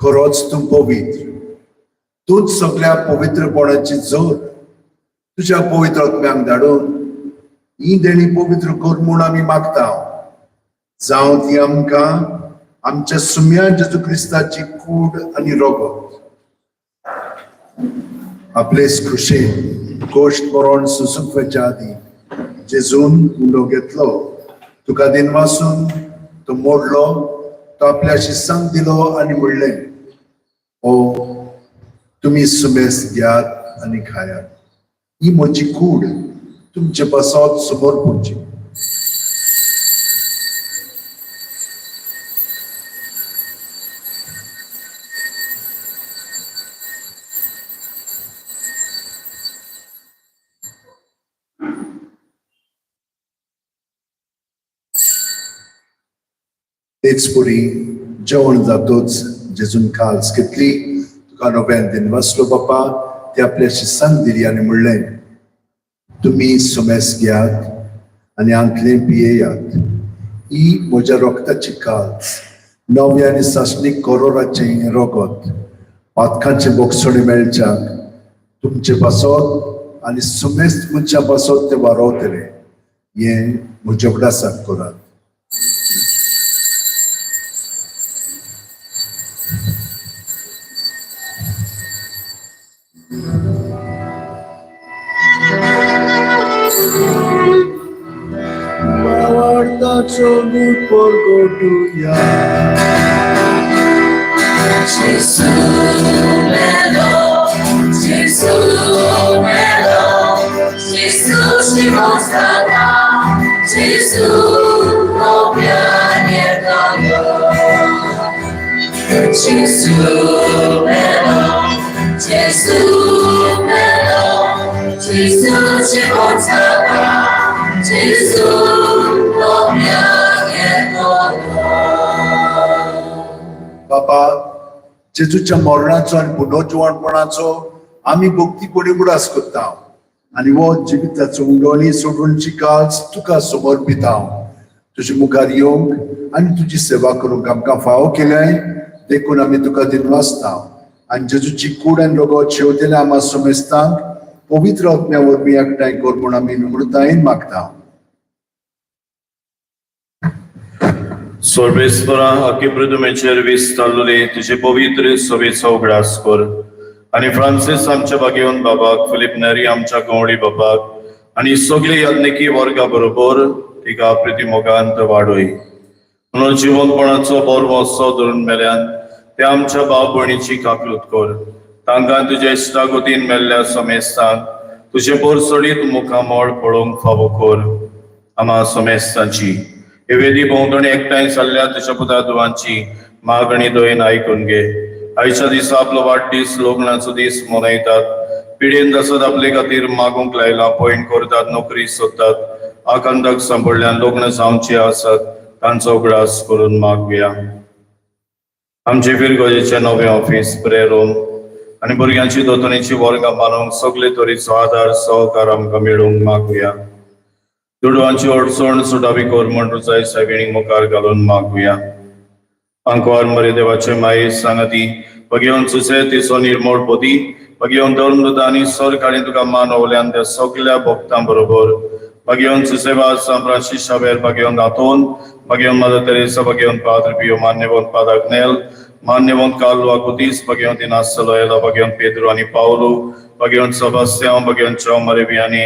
खरोच तू पवित्र, तूच सगळ्या पवित्रपणाची जोर. तुझ्या पवित्र आत्म्याक धाडून ही देणी पवित्र कर म्हूण आमी मागता. जावं ती आमकां आमच्या सुम्या जेजू क्रिस्ताची कूड आनी रगत आपलेच खुशेन गोश्ट मरण सुसूंक वच्या आदी जेजून उलो घेतलो, तुका दिनवासून तो मोडलो, तो आपल्या शिसांक दिलो आनी म्हणलें, ओ तुमी सुमेस घेयात आनी खायात, ही म्हजी कूड, तुमचे बसत समोर पडची. तेच पुरी जेवण जातोच जेजून काल्स घेतली, तुका नव्यान दिन वाचलो बापा, ते आपल्या शिसांक दिली आनी म्हणलें, तुम्ही सुमेस घेयात आनी आंतले पियेयात, ही म्हज्या रोगताची काल्स, नव्या आनी सासणीक करोराचें रगत, पातकांचे बोगसणे मेळच्याक तुमचे बसत आनी सुमेस्त मनशा बसत ते वारोवतले, हे म्हज्या उगडासाक करात. बाबा, जेजूच्या मरणाचो आनी पुनर्जीवनपणाचो आमी भक्तीपणी उडास करता आनी वो जिविताचो उडोणी सोडूनची काल्स तुका समर्पिता. तुजे मुखार येवंक आनी तुजी सेवा करूंक आमकां फावो केल्याय देखून आमी तुका दिनवासता आनी जेजूची कूड आनी रगत शेवतेले आम्हा समेस्तांक पवित्र आत्म्या वरवीं एकठांय कर म्हूण आमी नम्रतायेन मागता. सर्वेस्परा अकिपृदुमेचेर विस्तारलोले तुझे पवित्र सवेचो उगडास कर आनी फ्रांसीस आमच्या बागेवन बाबाक, फिलिप नेरी आमच्या गवळी बाबाक आनी सगळी याज्ञिकी वर्गा बरोबर तिका प्रितिमोगांत वाडय. पुनर्जीवनपणाचो बरो महोत्सव धरून मेल्यान ते आमच्या भाव भयणीची काकलूत कर. तांकां तुज्या इश्टागतीन मेल्ल्या समेस्तांक तुजे बोरसडीत मुखामळ पळोवंक फावो कर. आम्हा समेस्तांची हे वेदी भोंवतणी एकठांय जाल्ल्या तुज्या पुता दुवांची मागणी दयेन आयकून घे. आयच्या दिसा आपलो वाडदीस लग्नाचो दीस मनयतात, पिडेन आसत आपले खातीर मागूंक लायला, पयण करतात, नोकरी सोदतात, आकांताक सांपडल्यान लग्न जावची आसात, तांचो उगडास करून मागुया. आमचे फिरगोजेचे नवे ऑफिस बरें रोवन आनी भुरग्यांची दोतोनीची वर्गां बांदूंक सगळे तरेचो आदार सहकार आमकां मेळूंक मागुया. दुडवांची अडचण सुटावी कर म्हण रुजाय सायबिणीक मुखार घालून मागुया. आंकवार मरे देवाचे माये सांगाती भगेवन सुसे तिचो निर्मळ पोती भगेवन धर्मदूत आनी सर काडी तुका मानवल्यान त्या सगळ्या भक्तां बरोबर भगेवन सुसेवाद सांफ्रांसीस शावेर भगेवन आतोन भगेवन मदर तेरेसा भगेवन पाद्र पियो मान्यवंत पादाग्नेल मान्यवंत कार्लो आकुतीस भगेवन दिनास लोयला भगेवन पेद्रो आनी पावलो भगेवन सेबास्त्यान भगेवन चौ मरे बियानी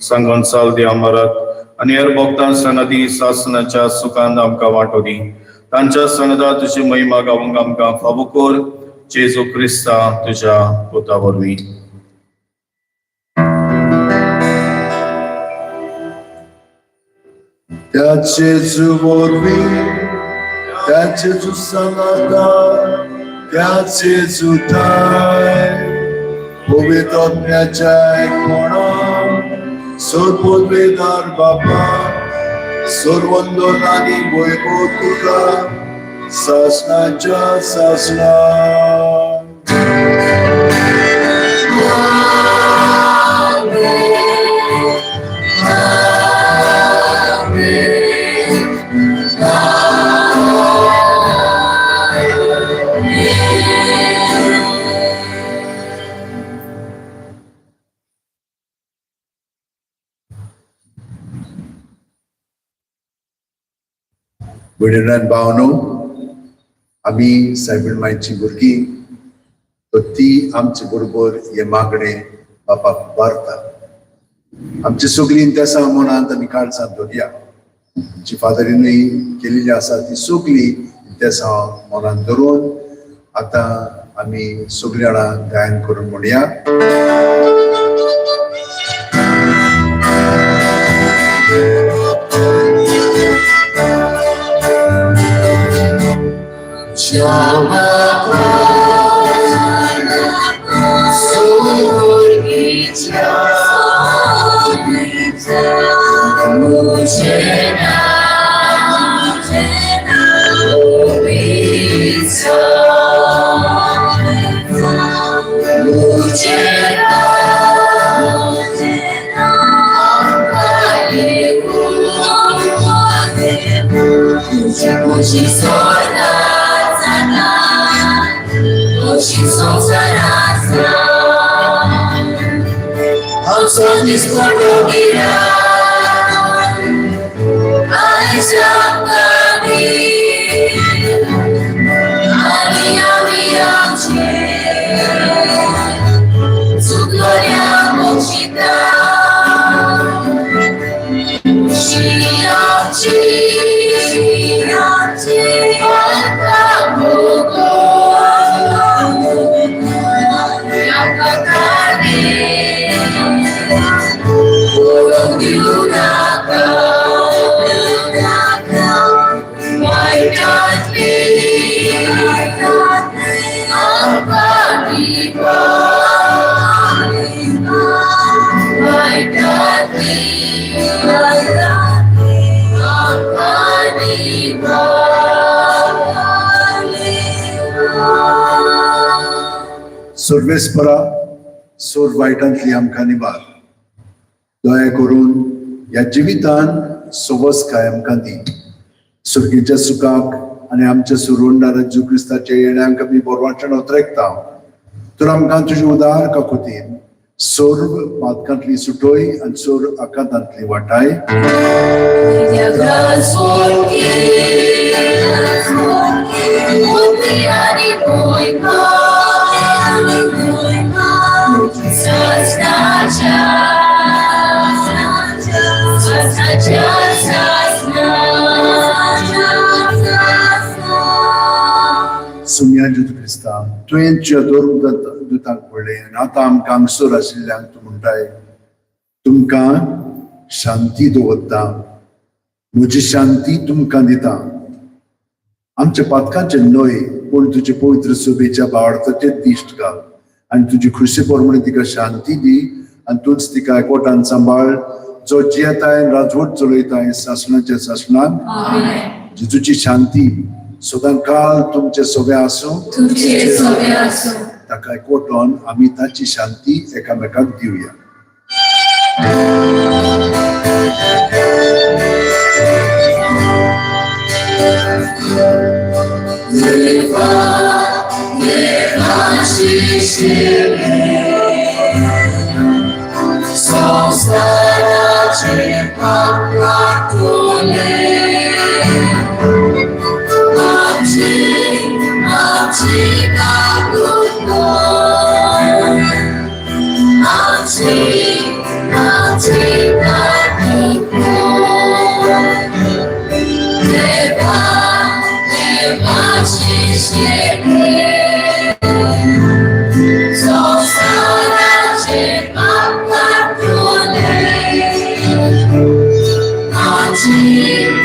सान गोन्साल दे अमरात आनी हेर भक्तां संगती सासनाच्या सुखांत आमकां वांटो दी. तांच्या संगता तुजी महिमा गावूंक आमकां फावो कर. जेजू क्रिस्ता तुज्या पुता वरवीं. त्याचे जुवोरवी त्याचे जुसंगता त्याचे जुताय पवित्रात्म्याच्या एकमोणान सर्वोद्वेदार बापा सर्वंदोन आनी वैभव तुका सासनाच्या सासना भयणीं भावनो आमी सायबीण मायची भुरगीं तर ती आमचे बरोबर हे मागणे बापाक बारता आमची सगळी इंतेसां मनांत आमी काळजांत दवरया जी फादरीनय केलेली आसा ती सगळी इंतेसां मनांत धरून आतां आमी सगळीं जाणां गायन करून म्हणया सर्वेस्परा सोर वायटांतली आमकां निबार दया करून ह्या जिवितान सोबस्काय आमकां दी सुर्गेच्या सुखाक आनी आमच्या सुरोंडार जेजू क्रिस्ताच्या येण्याक आमी बोरवाटण उतरेकता तर आमकां तुजे उदार काकुतीन सोर्ग पातकांतली सुटोय आनी सोर आकांतांतली वाटाय सुम्या जेजू क्रिस्ता तुवें तुज्या दोन दुतांक पडलें आनी आतां आमकां हांगसर आशिल्ल्यांक तूं म्हणटाय तुमकां शांती दवरता म्हजी शांती तुमकां दिता आमच्या पातकांचे न्हय पूण तुजे पवित्र सोबेच्या भावार्थाचे दिश्ट घाल आनी तुजी खुशी प्रमाणे तिका शांती दी आनी तूंच तिका एकवटान सांबाळ जो जियेताय राजवट चलयताय सासणाच्या सासणाक जेजूची शांती सदां काल तुमचे सोबे आसूं ताका एकवटोन आमी ताची शांती एकामेकाक दिवया Thank you.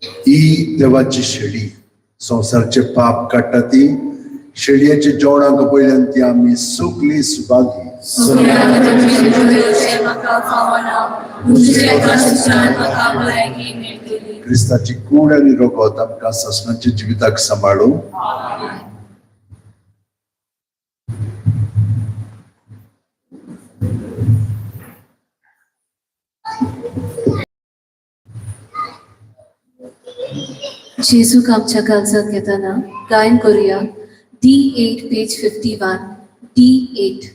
ही देवाची शेळी संसारचे पाप काडटा ती शेळयेच्या जेवणाक पयल्यान ती आमी सुखली सुभागी क्रिस्ताची कूड आनी रगत आमकां ससनाच्या जिविताक सांबाळू जेजूक आमच्या काळजात घेताना गायन करूया D8 पेज 51 D8.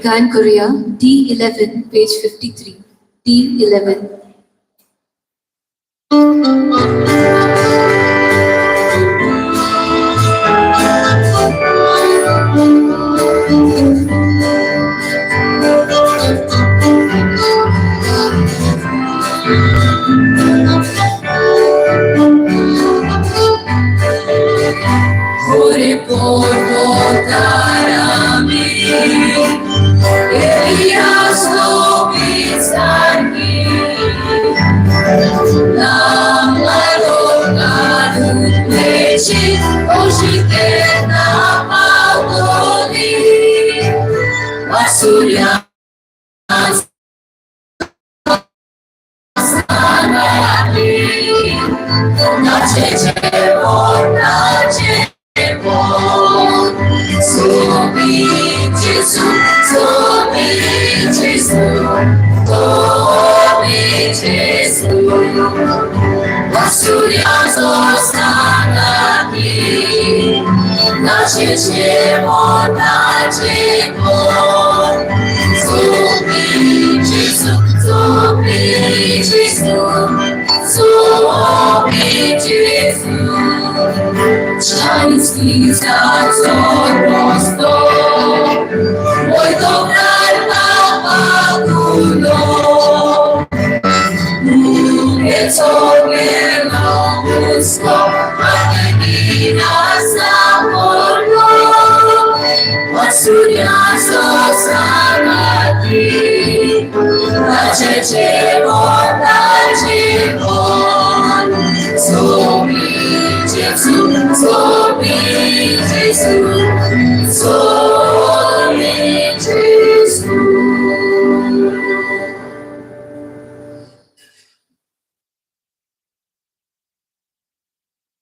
गायन करूया D11 पेज 53 D11.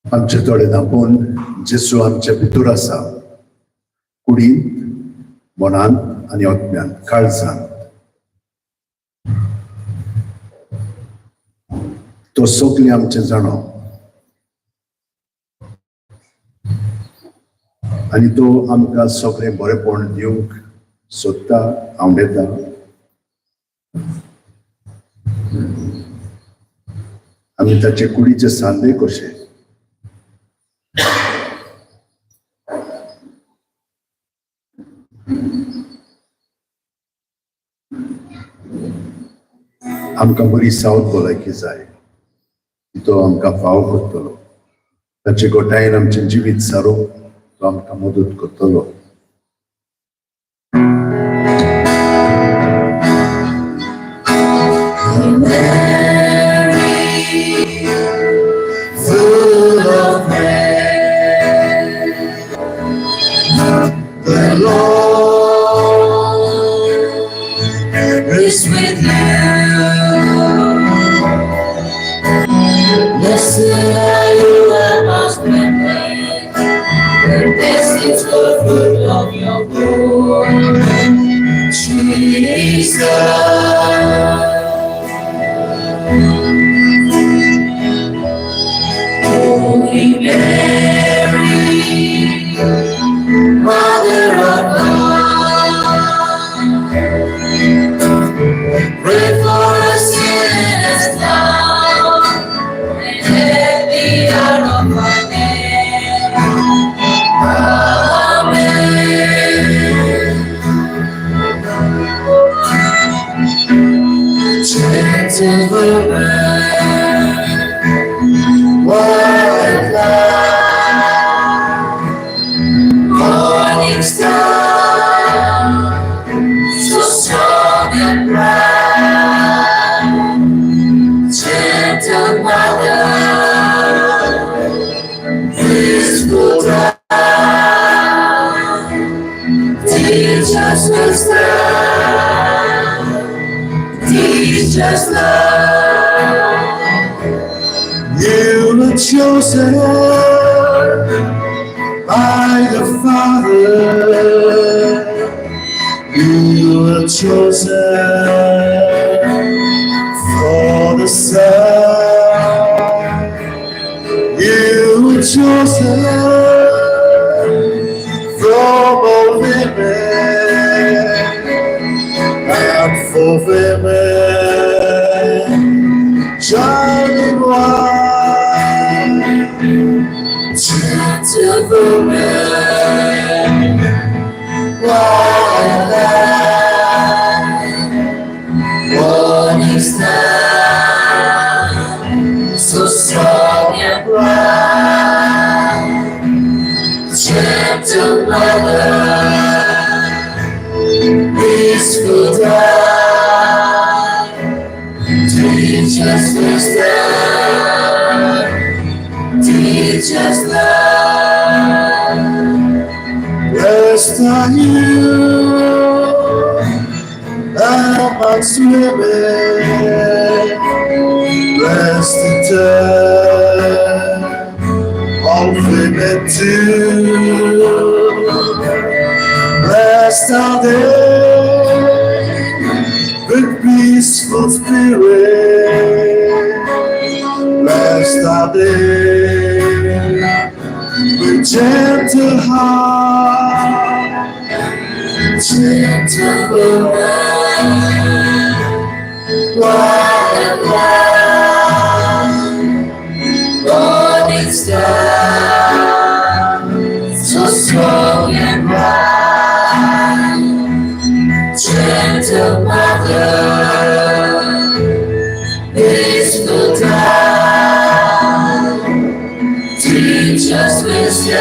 आमचे दोळे धांपून जेजू आमच्या भितर आसा कुडींत मनांत आनी आत्म्यांत काळजांत तो सोगली आमचे जाणो आनी तो आमकां सगळें बरेंपण दिवंक सोदता, आवडेता. आमी ताचे कुडीचे सांदे कशे. आमकां बरी सावध भलायकी जाय, तो आमकां फाव करतलो. ताचे गोठायेन आमचें जिवीत सारूंक तो आमकां मदत करतलो. Is with you. Blessed are you amongst women, and blessed is the fruit of your womb, Jesus. Holy Mary, Mother of God, pray for us sinners now, and at the hour of our death. Amen. Gentle woman, what love, morning star, so strong and bright, gentle mother, peaceful down, teach us wisdom, teach us love. You were chosen by the Father. You were chosen for the Son. You were chosen from all women and for women, shining white, gentle woman, white light, morning star, so strong and bright, gentle mother, peaceful dark, teach us wisdom, teach us love. Blessed are you amongst women, blessed in turn, all women too. Blessed are they with peaceful spirit, blessed are they with gentle heart, gentle woman, white light, morning star, so strong and bright, gentle mother, peaceful down, teach us wisdom,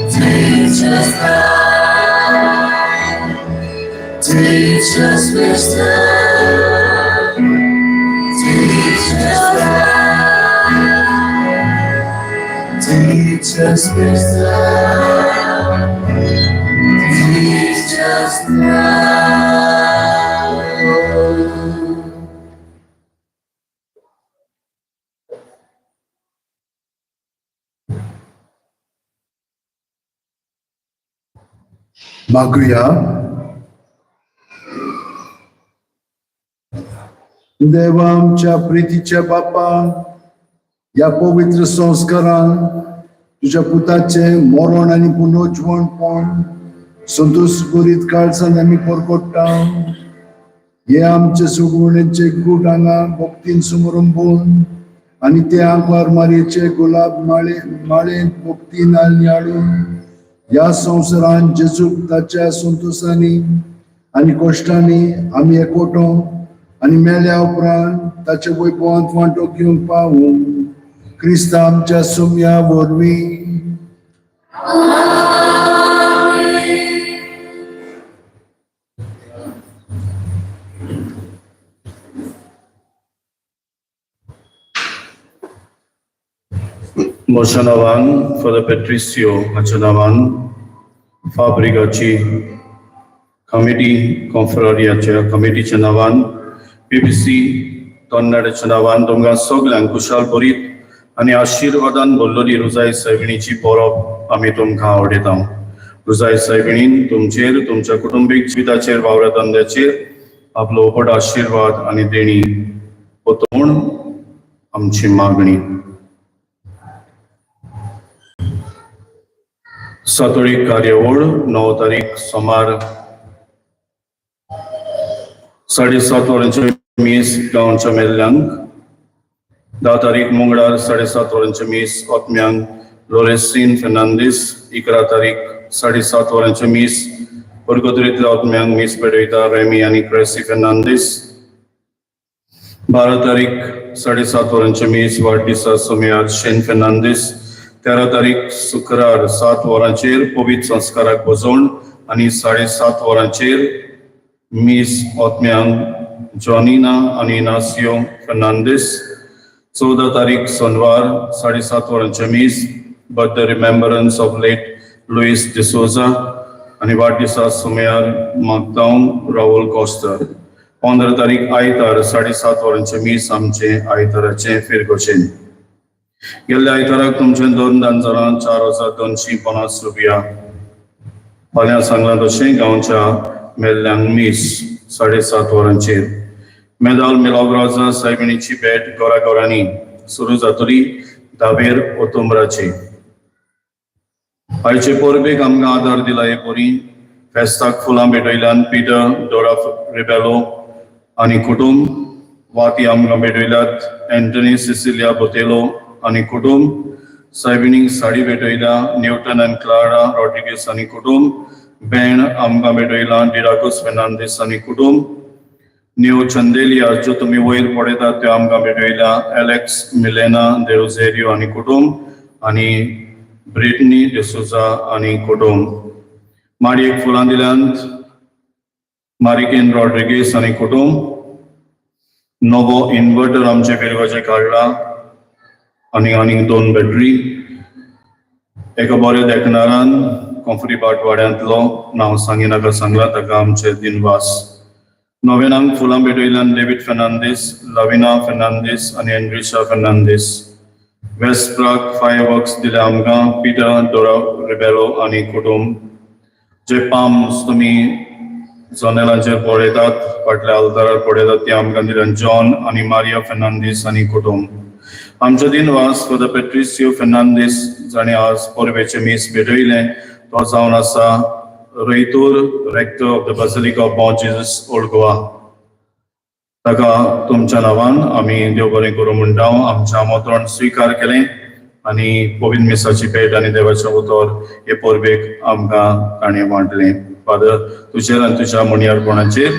teach us love, teach us wisdom, teach us love, teach us wisdom, teach us love. मागुया. देवा आमच्या प्रितीच्या बापा, या पवित्र संस्कारान तुझ्या पुताचे मरण आणि पुनरुज्जीवनपण संतोष करीत काळजान आमी परगट्टा. हे आमचे सुगवणेचे कूट हांगा भक्तीन समारंभून आणि ते आंकवार मारयेचे गुलाब माळेन भक्तीन हाडून ह्या संवसारान जेजूक ताच्या संतोषांनी आणि कश्टांनी आमी एकवटो आणि मेल्या उपरांत ताच्या वैभवांत वांटो घेवंक पावूं. क्रिस्ता आमच्या सोम्या वरवीं. म्हज्या नांवान फादर पेट्रिसियो हाच्या नांवान फाब्रिगाची कमिटी कॉन्फररियाच्या कमिटीच्या नांवान पीबीसी तोंडाच्या नांवान तुमकां सगळ्यांक खुशाल बरीत आनी आशिर्वादान भरलेली रुजाय सायबिणीची परब आमी तुमकां आवडयता. रुजाय सायबिणीन तुमचेर तुमच्या कुटुंबीक जिविताचेर वावरा धंद्याचेर आपलो उपट आशिर्वाद आनी देणी वतो म्हूण आमची मागणी. सातोळी कार्यावळ 9 तारीख सोमार 7:30 वरांचे मीस गांवच्या मेल्ल्यांक. 10 तारीख मंगळार 7:30 वरांचे मीस ओतम्यांक लोरेन्सीन फेर्नांदीस. 11 तारीख 7:30 वरांचे मीस परगोत्रींतल्या ओतम्यांक मीस पेटयता रेमी आनी क्रेसी फेर्नांदीस. 12 तारीख 7:30 वरांचे मीस वाडदिसा सोमयार शेन फेर्नांदीस. 13 तारीख शुक्रार 7 वरांचेर पवित्र संस्काराक बसोवन आनी 7:30 वरांचेर मीस ओतम्यांक जॉनिना आनी इनासियो फेर्नांदीस. 14 तारीख सोनवार 7:30 वरांचे मीस but the remembrance of late Louis D'Souza आनी वाडदिसा सोमयार मागतांव राहुल कॉस्टर. 15 तारीख आयतार 7:30 वरांचे मीस आमचे आयताराचे फिरगोशेन. गेल्ल्या आयताराक तुमचे 2 दानजारां 4,250 रुपया. फाल्यां सांगलां तशें गांवच्या मेल्ल्यांक मीस 7:30 वरांचेर. मेदाल मिलाग्रोजा सायबिणीची भेट घराघरांनी सुरू जातली 10 ऑक्टोबराची. आयचे परबेक आमकां आदार दिला हे परी फेस्ताक फुलां भेटयल्यान पीटर डोरा रिबेलो आनी कुटुंब. वाती आमकां भेटयल्यात एंटनी सिसिलिया बोतेलो आनी कुटुंब. सायबिणीक साडी भेटयल्या न्यूटन आनी क्लारा रॉड्रिगेस आनी कुटुंब. भेण आमकां भेटयला डिराकोस फेर्नांदीस आनी कुटुंब. न्यू चंदेलिया ज्यो तुमी वयर पळयतात त्यो आमकां भेटयल्या एलेक्स मिलेना दे रोझेरियो आनी कुटुंब आनी ब्रिटनी डिसोजा आनी कुटुंब. माडयेक फुलां दिल्यांत मारिकेन रॉड्रिगेस आनी कुटुंब. नवो इन्वर्टर आमचे फिरगोचे काडला आनी 2 बॅटरी. एका बऱ्या देखणारान कॉन्फ्री वाड्यांतलो नांव सांगिनाका सांगला ताका आमचे दिनवास. नोवेनांक फुलां भेटयल्यान डेविड फेर्नांदीस, लाविना फेर्नांदीस आनी एंड्रिशा फेर्नांदीस. वेस्प्राक फायरवर्क्स दिले आमकां पीटर डोरा रिबेलो आनी कुटुंब. जे पाम्स तुमी जनेलांचेर पळयतात फाटल्या आल्तारार पळयतात ते आमकां दिल्यान जॉन आनी मारिया फेर्नांदीस आनी कुटुंब. आमचे दिनवास फादर पेट्रिसियो फेर्नांदीस जाणें आज परबेचे मीस भेटयलें तो जावन आसा रैतूर rector of the basilica of Mount Jesus Old Goa. ताका तुमच्या नांवान आमी देव बरें करूं म्हणटा. आमचें आमंत्रण स्विकार केलें आनी पवित्र मिसाची भेट आनी देवाचें उतर हे परबेक आमकां ताणें वांटलें. फादर तुजेर आनी तुज्या मणियारपणाचेर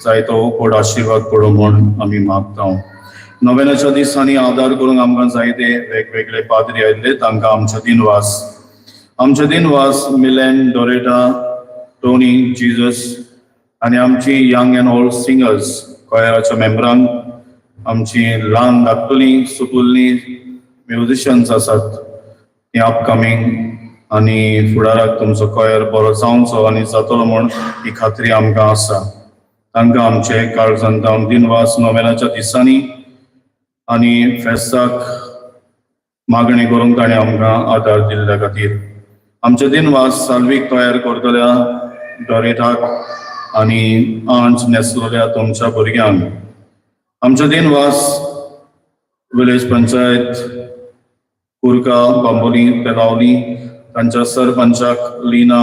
जायतो उपट आशिर्वाद पडूं म्हूण आमी मागता. नोवेनाच्या दिसांनी आदार करूंक आमकां जायते वेगवेगळे पाद्री आयिल्ले तांकां आमचे दिनवास. आमचे दिनवास मिलेन डोरेटा टोनी जीजस आनी आमची यंग एंड ओल्ड सिंगर्स कॉयराच्या मेंबरांक. आमची ल्हान धाकटुलीं सुटुल्लीं म्युजिशियन्स आसात ती अपकमींग आनी फुडाराक तुमचो कॉयर बरो जावचो आनी जातलो म्हूण ही खात्री आमकां आसा. तांकां आमचे काळजांत दिनवास नोवेनाच्या दिसांनी आनी फेस्ताक मागणी करूंक ताणें आमकां आदार दिल्ल्या खातीर. आमचे दिनवास साल्वीक तयार करतल्या डॉरेटाक आनी आंच नेसलेल्या तुमच्या कुर्का बांबोली पेलावली तांच्या सरपंचाक लीना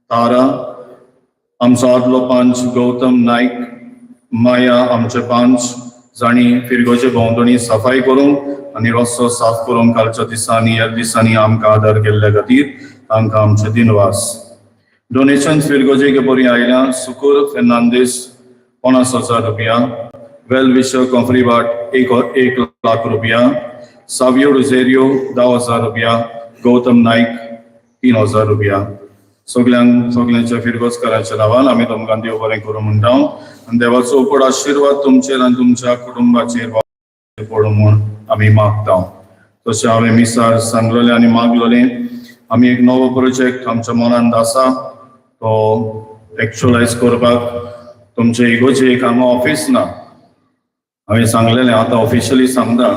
तारा, आमचो आदलो पंच गौतम नाईक, माया आमचे पंच जाणी फिरगोचे भोंवतणी सफाई करूंक आनी रस्तो साफ करूंक कालच्या दिसांनी ह्या दिसांनी आमकां आदार केल्ल्या खातीर तांकां आमचे दिनवास. डोनेशन फिरगोजे बरी आयल्या. सुकूर फेर्नांदीस 50,000 रुपया, वेल विशर कॉन्फ्रीबाट 1 लाख रुपया, सावियो रोजेरियो 10,000 रुपया, गौतम नाईक 3,000 रुपया. सगळ्यांच्या फिरगोजकारांच्या नांवान आमी तुमकां देव बरें करूं म्हणटा आनी देवाचो उपड आशिर्वाद तुमचेर आनी तुमच्या कुटुंबाचेर पडूं म्हूण आमी मागता. तशें हांवें मिसार सांगलेलें आनी मागलेलें आमी एक नवो प्रोजेक्ट आमच्या मनांत आसा तो एक्चुअलायज करपाक. तुमचे इगोचे एक हांगा ऑफिस ना, हांवें सांगलेलें आतां ऑफिशियली सांगता.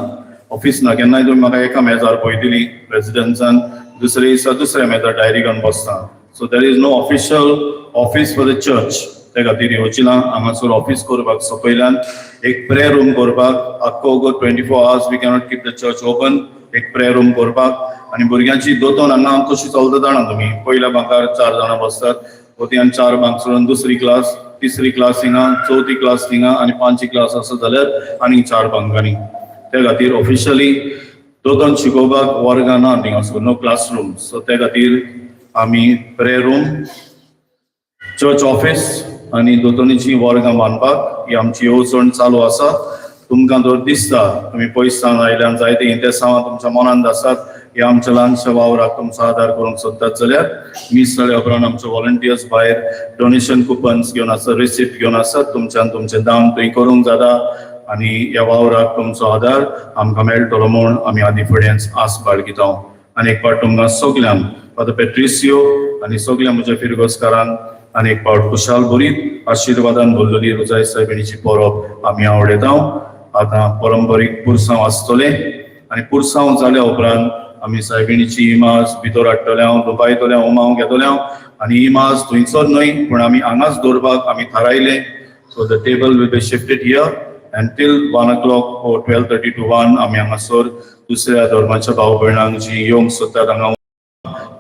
ऑफिस ना, केन्नाय तुमी म्हाका एका मेजार पळयतली रेजिडेंसान, दुसरे दिसा दुसऱ्या मेजार डायरी घेवन बसता. So there is no official office for the church. ते खातीर येवचिलां हांगासर ऑफिस करपाक सकयल्यान एक प्रेयर रूम करपाक. आख्खो 24 hours we cannot keep the church open. एक प्रेयर रूम करपाक आनी भुरग्यांची दोतोन हांगा कशी चलता जाणा तुमी. पयल्या बांकार 4 जाणां बसतात, वोतीन 4 बांक सोडून दुसरी क्लास, तिसरी क्लास हिंगा, चवथी क्लास हिंगा आनी 5ची क्लास आसा जाल्यार आनी 4 बांकांनी. त्या खातीर ऑफिशियली दोतोन शिकोवपाक वर्गां ना थिंगासर, नो क्लासरूम. सो त्या खातीर आमी प्रेयर रूम, चर्च ऑफिस आनी दोतोनीची वर्गां बांदपाक ही आमची येवजण चालू आसा. तुमकां जर दिसता तुमी पयसांन आयल्यान जायते इंतेसांवां तुमच्या मनांत आसात, ह्या आमच्या ल्हानशा वावराक तुमचो आदार करूंक सोदतात जाल्यार मीस जाल्या उपरांत आमचे व्हॉलंटियर्स भायर डोनेशन कुपन्स घेवन आसात, रिसिप्ट घेवन आसात. तुमच्यान तुमचें दान थंय करूंक जाता आनी ह्या वावराक तुमचो आदार आमकां मेळटलो म्हूण आमी आदी फुडेंच आस बाळगिता. आनी एक फावट तुमकां सगल्यांक, फादर पेट्रिसियो आनी सगळ्या म्हज्या फिरगोजकारांक आनी एक फावट खुशाल बरी आशिर्वादान भरलेली रोजाई सायबिणीची परब आमी आवडयता. आतां परंपरीक पुरसांव आसतलें आनी पुरसांव जाल्या उपरांत आमी सायबिणीची इमाज भितर हाडटले, दुबायतले, होमांव घेतले आनी इमाज थंयसर न्हय पूण आमी हांगाच दवरपाक आमी थारायलें. So the table will be shifted here and till 1 o'clock or 12:30 to 1 आमी हांगासर दुसऱ्या धर्माच्या भाव भयणांक जी येवंक सोदतात हांगा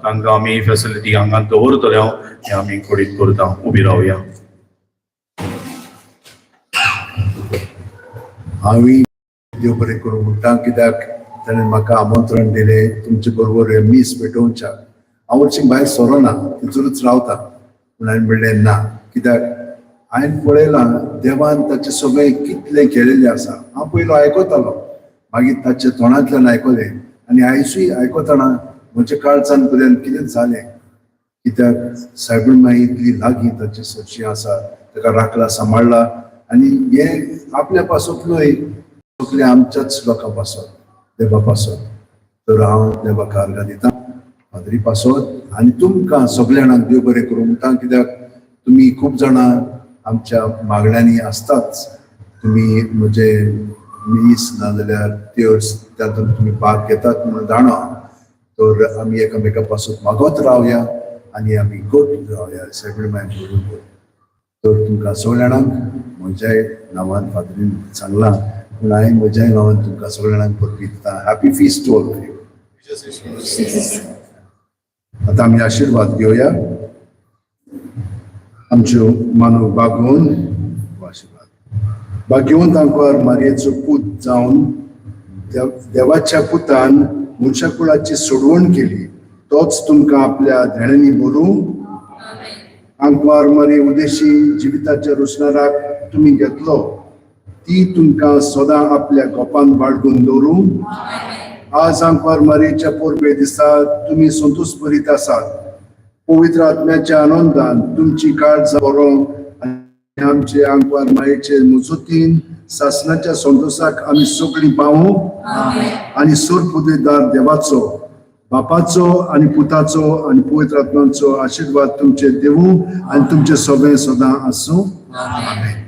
तांकां आमी फॅसिलिटी हांगा दवरतले. हें आमी कुडीत करता. उबी रावया. हांवें देव बरें करूं म्हणटा, कित्याक ताणें म्हाका आमंत्रण दिलें तुमचे बरोबर मीस पेटोवच्या. हांव हरशीं भायर सरोना, थंयसरूच रावता. पूण हांवें म्हणलें ना, कित्याक हांवें पळयलां देवान ताचें सगळें कितलें केलेलें आसा. हांव पयलो आयकतालो, मागीर ताच्या तोंडांतल्यान आयकलें आनी आयजूय आयकतना म्हज्या काळजान पर्यंत कितें जालें. कित्याक सायबीण माई इतली लागीं ताचे सोशी आसा, ताका राखला, सांबाळला आनी हें आपल्या पासून न्हय, सगळ्या आमच्याच लोकां पासून, देवा पासून. तर हांव देवाक आर्गां दितां फादरी पासून आनी तुमकां सगळ्या जाणांक देव बरें करूं म्हणटा. कित्याक तुमी खूब जाणां आमच्या मागण्यांनी आसताच. तुमी म्हजे मीस नाजाल्यार तिर्स तातूंत तुमी भाग घेतात म्हणून जाणा. तर आमी एकामेका पासून मागत रावया आनी आमी गोट रावया सगळे मागीर बरोबर. तर तुमकां सगळ्या जाणांक म्हज्याय नांवान फादरीन सांगलां, पूण हांवें म्हज्याय नांवान तुमकां सगळ्या जाणांक परबी दिता. Happy feast to all of you. आतां आमी आशिर्वाद घेवया. आमच्यो मानव बागोवन आशिर्वाद बागेवंत आंकवार मारयेचो पूत जावन देवाच्या पुतान मनशा कुळाची सोडवण केली, तोच तुमकां आपल्या धेणांनी भरूं. आंकवार मारये उदेशी जिविताच्या रुसणाराक तुमी घेतलो, ती तुमकां सदां आपल्या गोपान बाळगून दवरूं. आज आंकवार मारयेच्या पोरबे दिसा तुमी संतोश भरीत आसात. पवित्र आत्म्याच्या आनंदान तुमची काळज बरो आनी आमचे आंकवार मायेचे मुजतीन सासणाच्या संतोषाक आमी सगळीं पावूं आनी सोरपुदेदार देवाचो, बापाचो आनी पुताचो आनी पवित्र आत्म्याचो आशिर्वाद तुमचे देवूं आनी तुमचे सगळे सदां आसूं. आमेन.